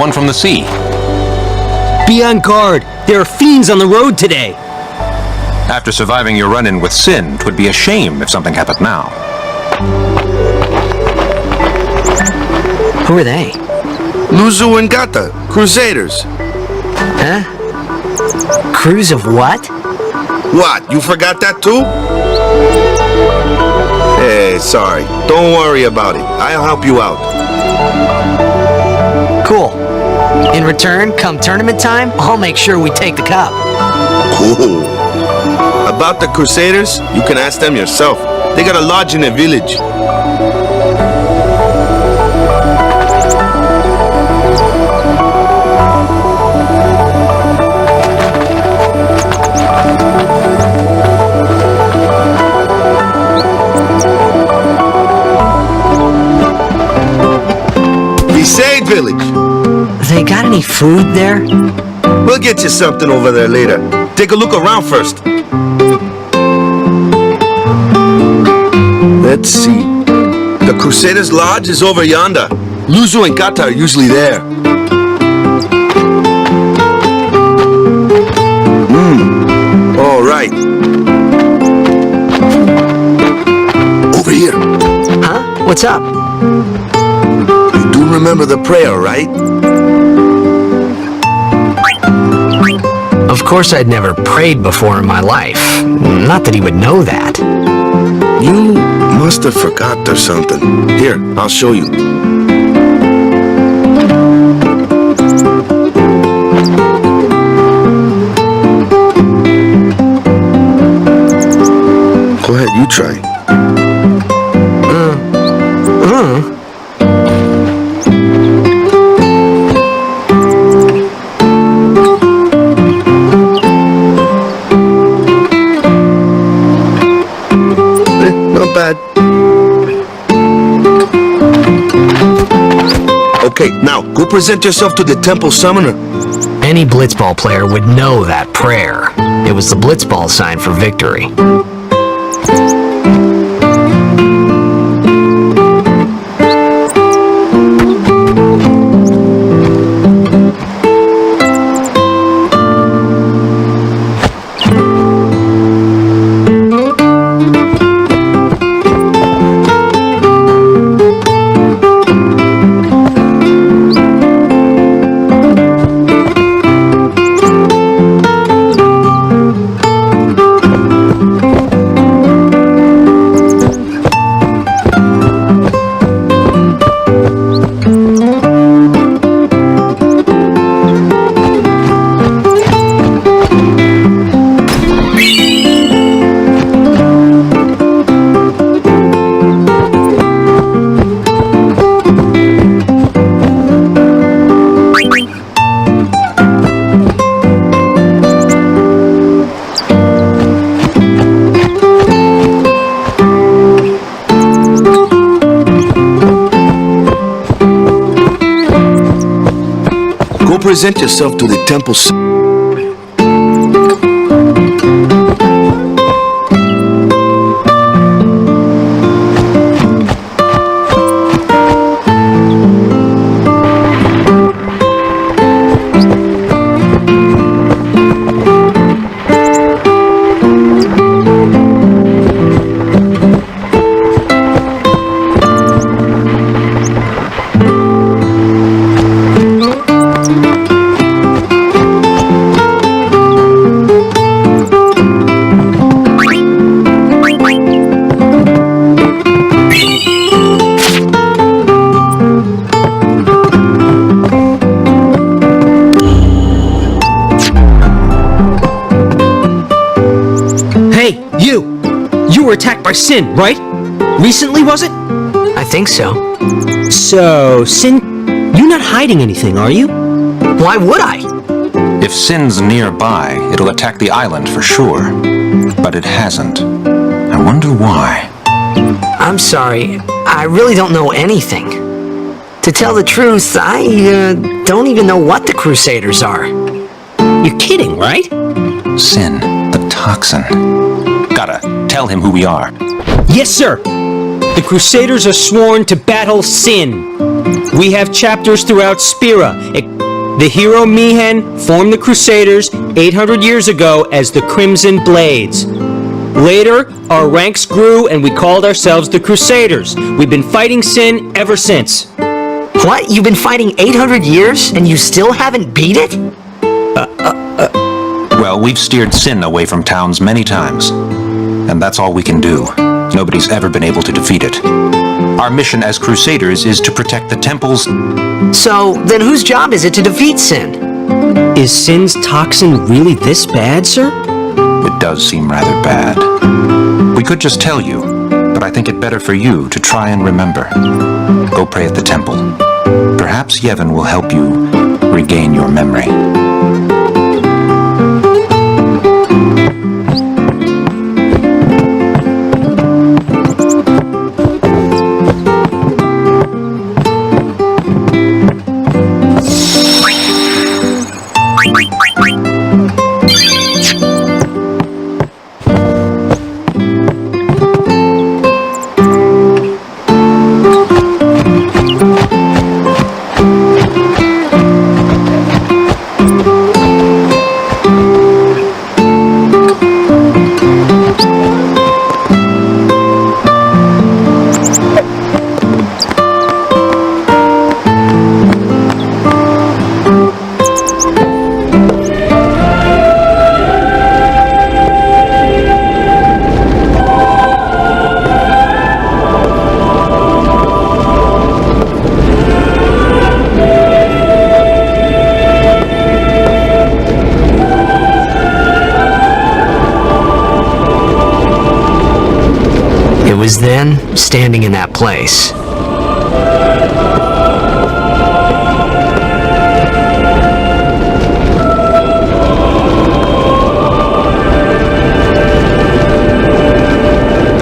one from the sea. Be on guard. There are fiends on the road today. After surviving your run-in with Sin, 'twould be a shame if something happened now. Who are they? Luzu and Gata, Crusaders. Huh? Crews of what? What, you forgot that too? Hey, sorry. Don't worry about it. I'll help you out. Cool. In return, come tournament time, I'll make sure we take the cup. Cool. About the Crusaders, you can ask them yourself. They got a lodge in a village. Besaid village. They got any food there? We'll get you something over there later. Take a look around first. Let's see. The Crusaders' Lodge is over yonder. Luzu and Gata are usually there. All right. Over here. Huh? What's up? You do remember the prayer, right? Of course I'd never prayed before in my life. Not that he would know that. You must have forgot or something. Here, I'll show you. Go ahead, you try. Not bad. Okay, now go present yourself to the temple summoner. Any blitzball player would know that prayer. It was the blitzball sign for victory. Present yourself to the temple. You were attacked by Sin, right? Recently, was it? I think so. So, Sin, you're not hiding anything, are you? Why would I? If Sin's nearby, it'll attack the island for sure. But it hasn't. I wonder why. I'm sorry. I really don't know anything. To tell the truth, I don't even know what the Crusaders are. You're kidding, right? Sin, the toxin. Gotta tell him who we are. Yes, sir. The Crusaders are sworn to battle sin. We have chapters throughout Spira. The hero Mihen formed the Crusaders 800 years ago as the Crimson Blades. Later, our ranks grew and we called ourselves the Crusaders. We've been fighting sin ever since. What? You've been fighting 800 years and you still haven't beat it? Well, we've steered sin away from towns many times. And that's all we can do. Nobody's ever been able to defeat it. Our mission as Crusaders is to protect the temples. So, then whose job is it to defeat sin? Is sin's toxin really this bad, sir? It does seem rather bad. We could just tell you, but I think it better for you to try and remember. Go pray at the temple. Perhaps Yevon will help you regain your memory. It was then, standing in that place,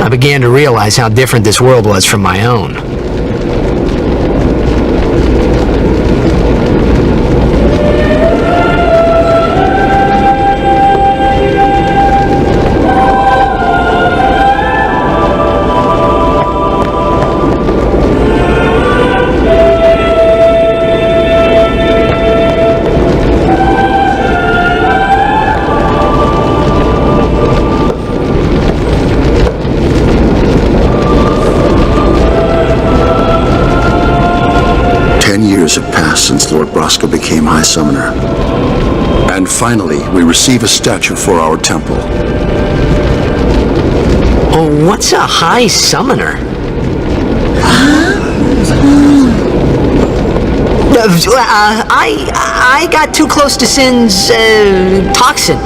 I began to realize how different this world was from my own. Have passed since Lord Braska became High Summoner. And finally, we receive a statue for our temple. Oh, what's a High Summoner? I got too close to Sin's, toxin.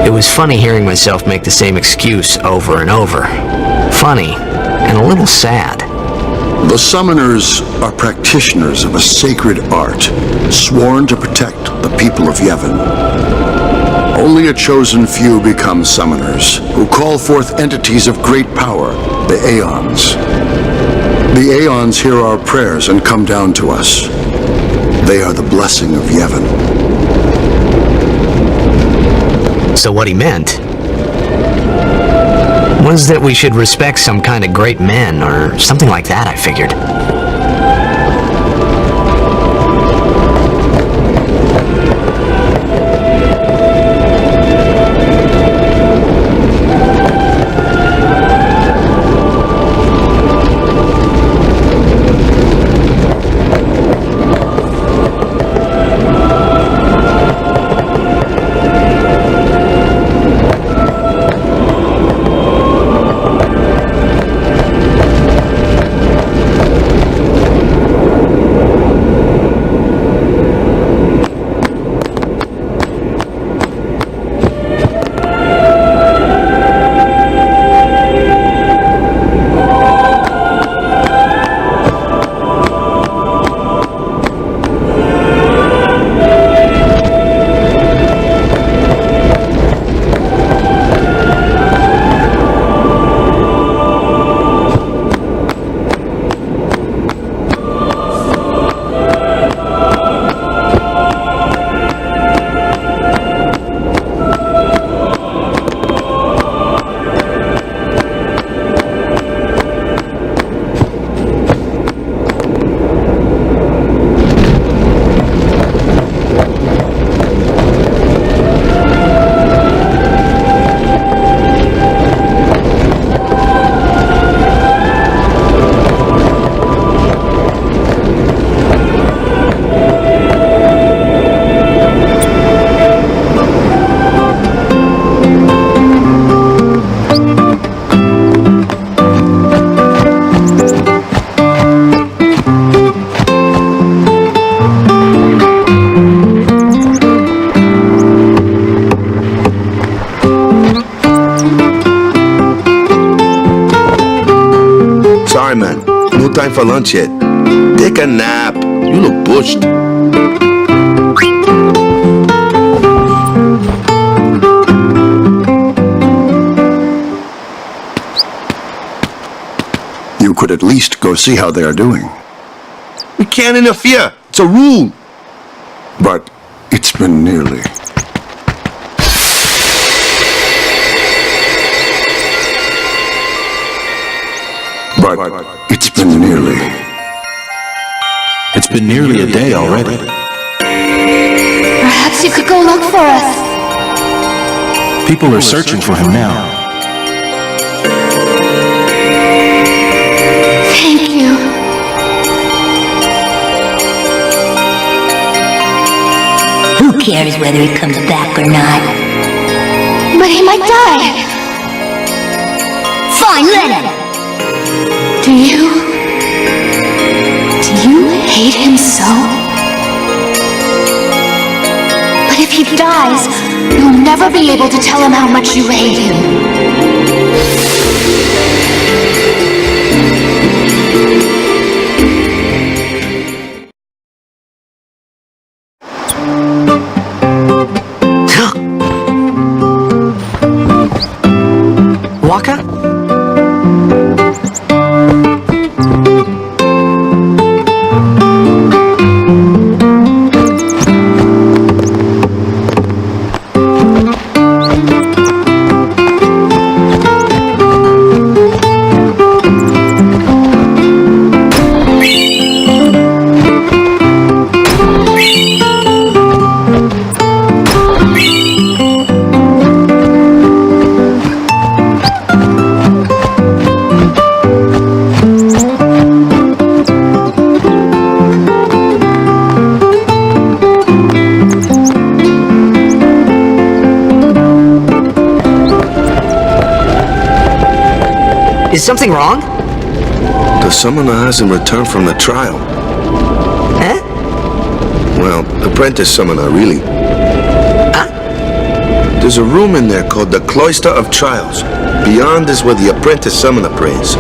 It was funny hearing myself make the same excuse over and over. Funny, and a little sad. The Summoners are practitioners of a sacred art, sworn to protect the people of Yevon. Only a chosen few become Summoners, who call forth entities of great power, the Aeons. The Aeons hear our prayers and come down to us. They are the blessing of Yevon. So what he meant was that we should respect some kind of great men, or something like that, I figured. Sorry, man. No time for lunch yet. Take a nap. You look bushed. You could at least go see how they are doing. We can't interfere. It's a rule. But it's been nearly. But it's been nearly. It's been nearly a day already. Perhaps you could go look for us. People are searching for him now. Thank you. Who cares whether he comes back or not? But he might die. Fine, let him. Do you hate him so? But if he dies, you'll never be able to tell him how much you hate him. Waka? Is something wrong? The summoner hasn't returned from the trial. Eh? Well, apprentice summoner, really. There's a room in there called the Cloister of Trials. Beyond is where the apprentice summoner prays.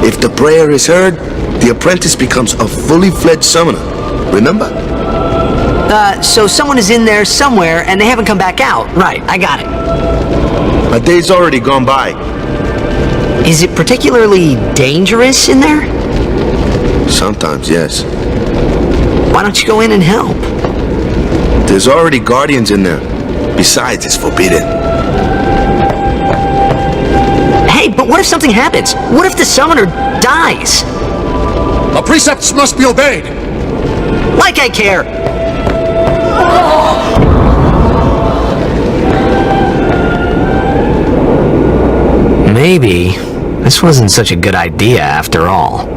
If the prayer is heard, the apprentice becomes a fully fledged summoner. Remember? So someone is in there somewhere and they haven't come back out. Right, I got it. A day's already gone by. Is it particularly dangerous in there? Sometimes, yes. Why don't you go in and help? There's already guardians in there. Besides, it's forbidden. Hey, but what if something happens? What if the summoner dies? The precepts must be obeyed! Like I care! Maybe this wasn't such a good idea after all.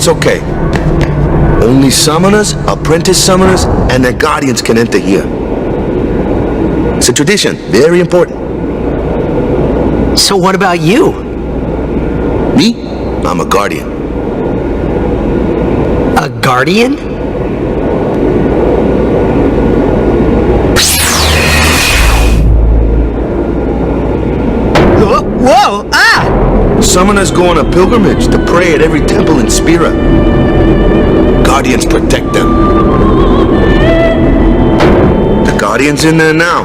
it's okay. Only summoners, apprentice summoners, and their guardians can enter here. It's a tradition, very important. So what about you? Me? I'm a guardian. A guardian? Whoa! Ah! Summoners go on a pilgrimage to pray at every temple in Spira. Guardians protect them. The Guardian's in there now.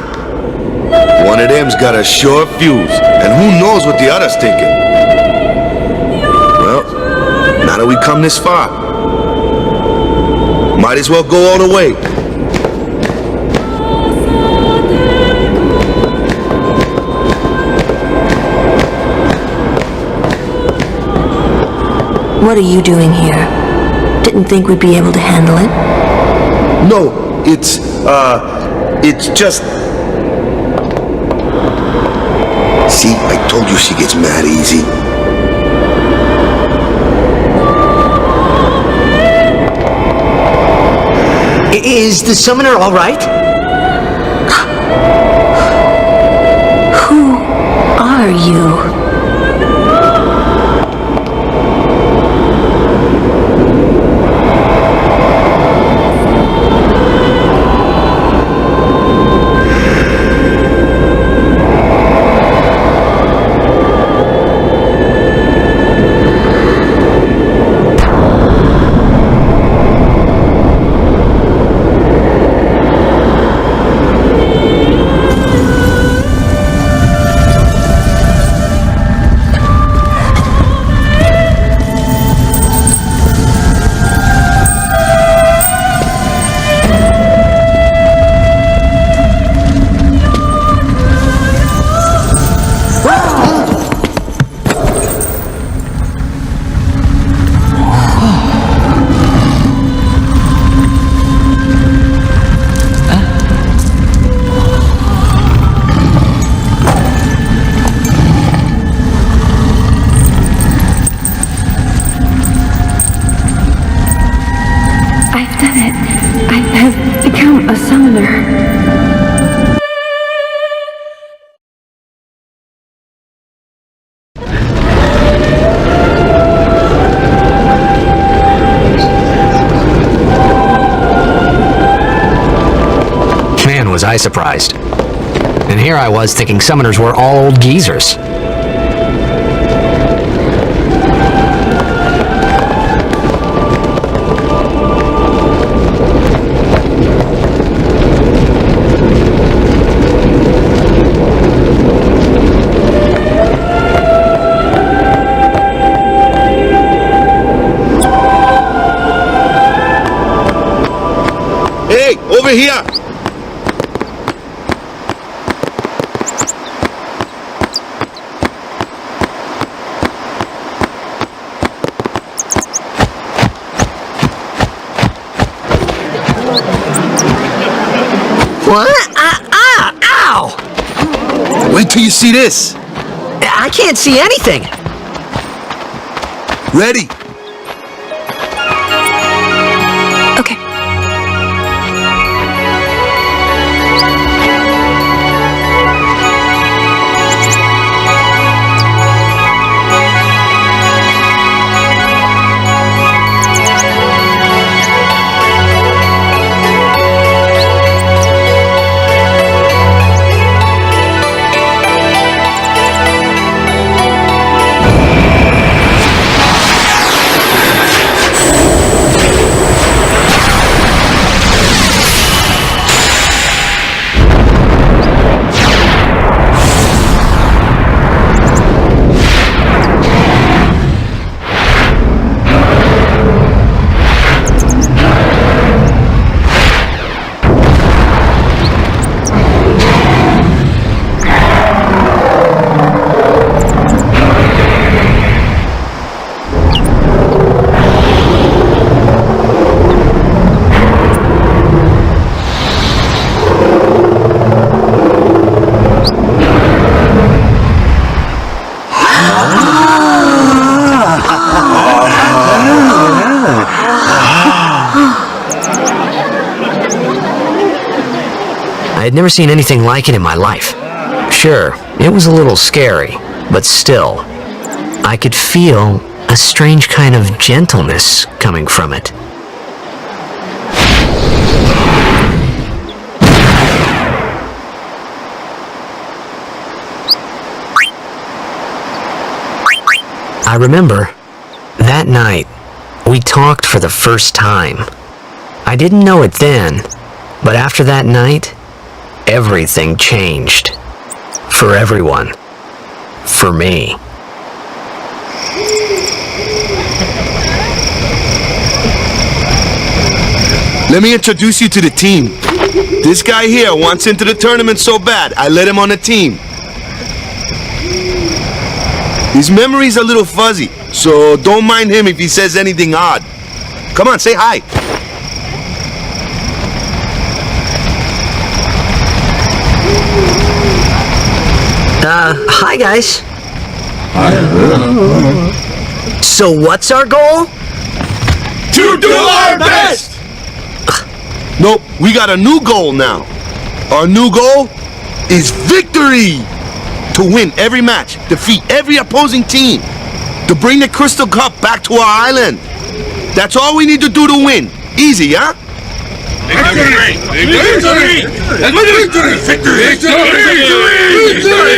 One of them's got a sure fuse, and who knows what the other's thinking. Well, now that we come this far, might as well go all the way. What are you doing here? Didn't think we'd be able to handle it. No, it's just... See, I told you she gets mad easy. Is the summoner all right? Who are you? Was I surprised. And here I was thinking summoners were all old geezers. Hey, over here! What? Ow! Wait till you see this. I can't see anything. Ready? Okay. never seen anything like it in my life. Sure, it was a little scary, but still, I could feel a strange kind of gentleness coming from it. I remember, that night, we talked for the first time. I didn't know it then, but after that night, everything changed. For everyone. For me. Let me introduce you to the team. This guy here wants into the tournament so bad, I let him on the team. His memory's a little fuzzy, so don't mind him if he says anything odd. Come on, say hi. Hi guys. So what's our goal? To do our best! Nope, we got a new goal now. Our new goal is victory! To win every match, defeat every opposing team, to bring the Crystal Cup back to our island. That's all we need to do to win. Easy, huh? Victory! Victory! Victory! Victory! Victory!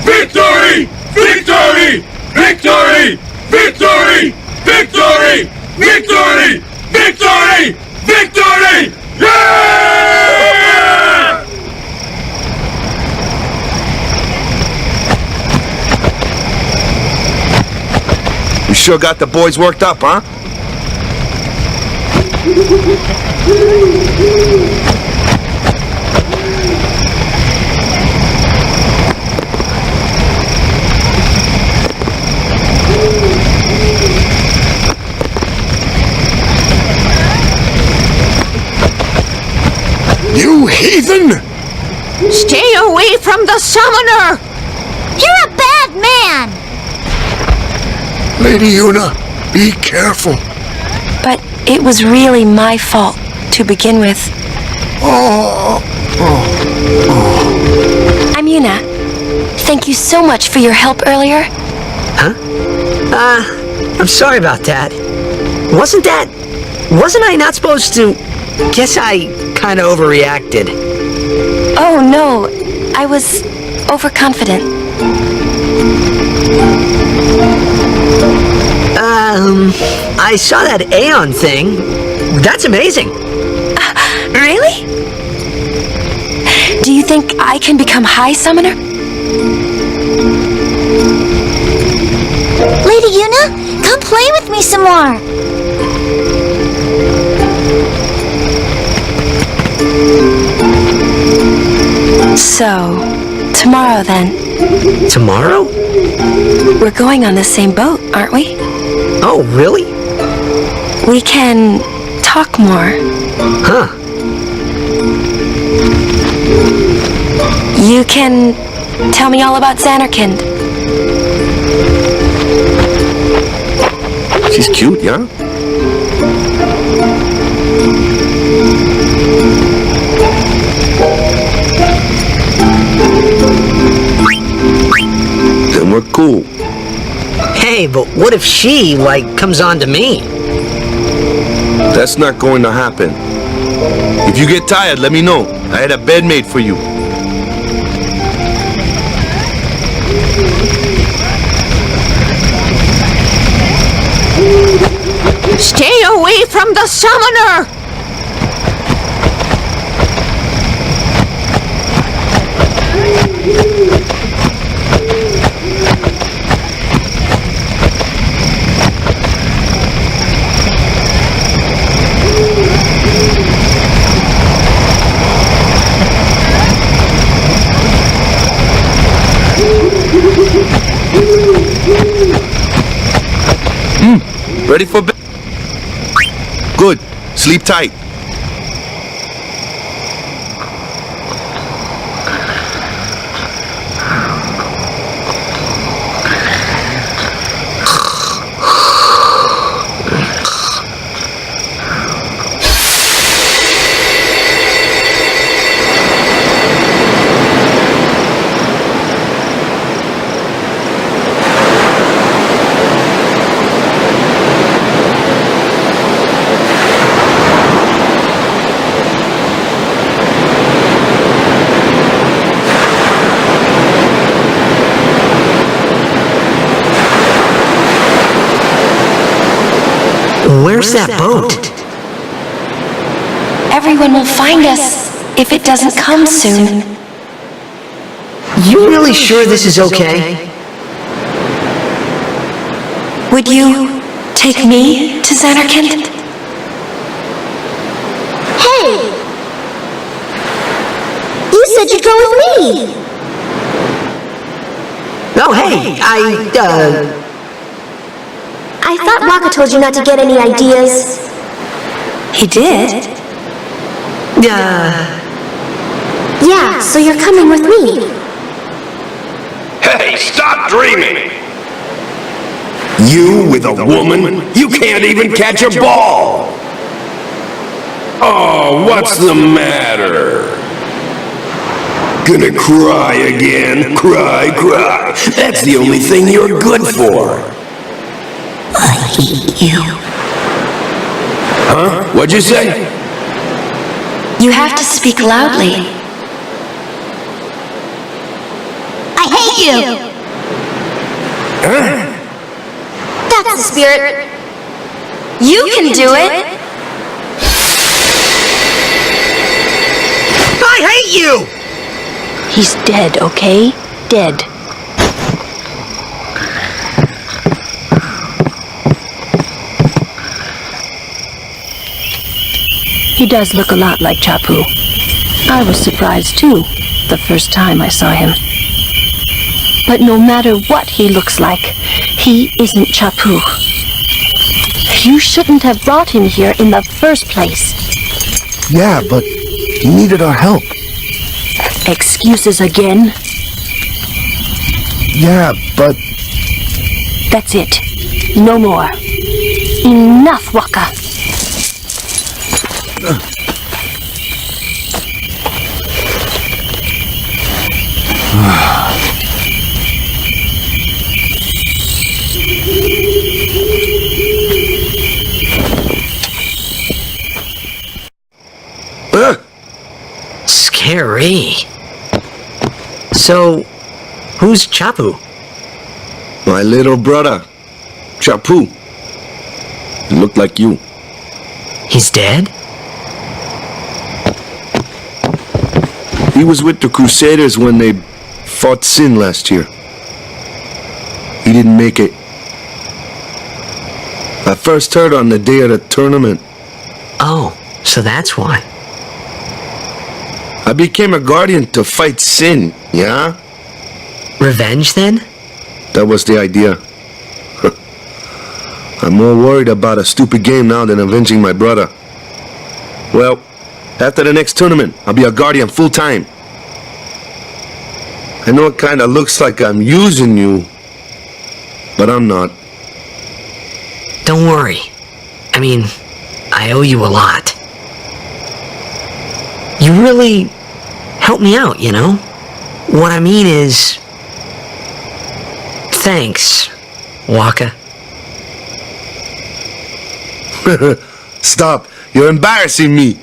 Victory! Victory! Victory! Victory! Victory! Victory! Victory! Yeah! We sure got the boys worked up, huh? You heathen! Stay away from the summoner! You're a bad man! Lady Una, be careful. But it was really my fault to begin with. I'm Una. Thank you so much for your help earlier. Huh? I'm sorry about that. Wasn't I not supposed to... Guess I kinda overreacted. Oh no, I was overconfident. I saw that Aeon thing. That's amazing. Really? Do you think I can become High Summoner? Lady Una, come play with me some more! So, tomorrow then. Tomorrow? We're going on the same boat, aren't we? Oh, really? We can talk more. Huh. You can tell me all about Xanarkand. She's cute, yeah? Then we're cool. Hey, but what if she, comes on to me? That's not going to happen. If you get tired, let me know. I had a bed made for you. Stay away from the summoner! Ready for bed? Good. Sleep tight. Where's that boat? Everyone will find us if it doesn't come soon. You really sure this is okay? Would you take me to Xanarkand? Hey! You said you'd go with me! Oh, hey, I thought Waka told you not to get any ideas. He did? Yeah, so you're coming with me. Hey, stop dreaming! You with a woman? You can't even catch a ball! Oh, what's the matter? Gonna cry again? Cry, cry. That's the only thing you're good for. I hate you. Huh? What'd you say? You have to speak loudly. I hate you! Huh? That's the spirit. You can do it! I hate you! He's dead, okay? Dead. He does look a lot like Chapu. I was surprised too, the first time I saw him. But no matter what he looks like, he isn't Chapu. You shouldn't have brought him here in the first place. Yeah, but he needed our help. Excuses again? Yeah, but... That's it. No more. Enough, Waka. Scary. So, who's Chapu? My little brother, Chapu. He looked like you. He's dead? He was with the Crusaders when they fought Sin last year. He didn't make it. I first heard on the day of the tournament. Oh, so that's why. I became a guardian to fight Sin, yeah? Revenge, then? That was the idea. I'm more worried about a stupid game now than avenging my brother. Well, after the next tournament, I'll be a guardian full-time. I know it kinda looks like I'm using you, but I'm not. Don't worry. I mean, I owe you a lot. You really helped me out, you know? What I mean is... Thanks, Waka. Stop. You're embarrassing me.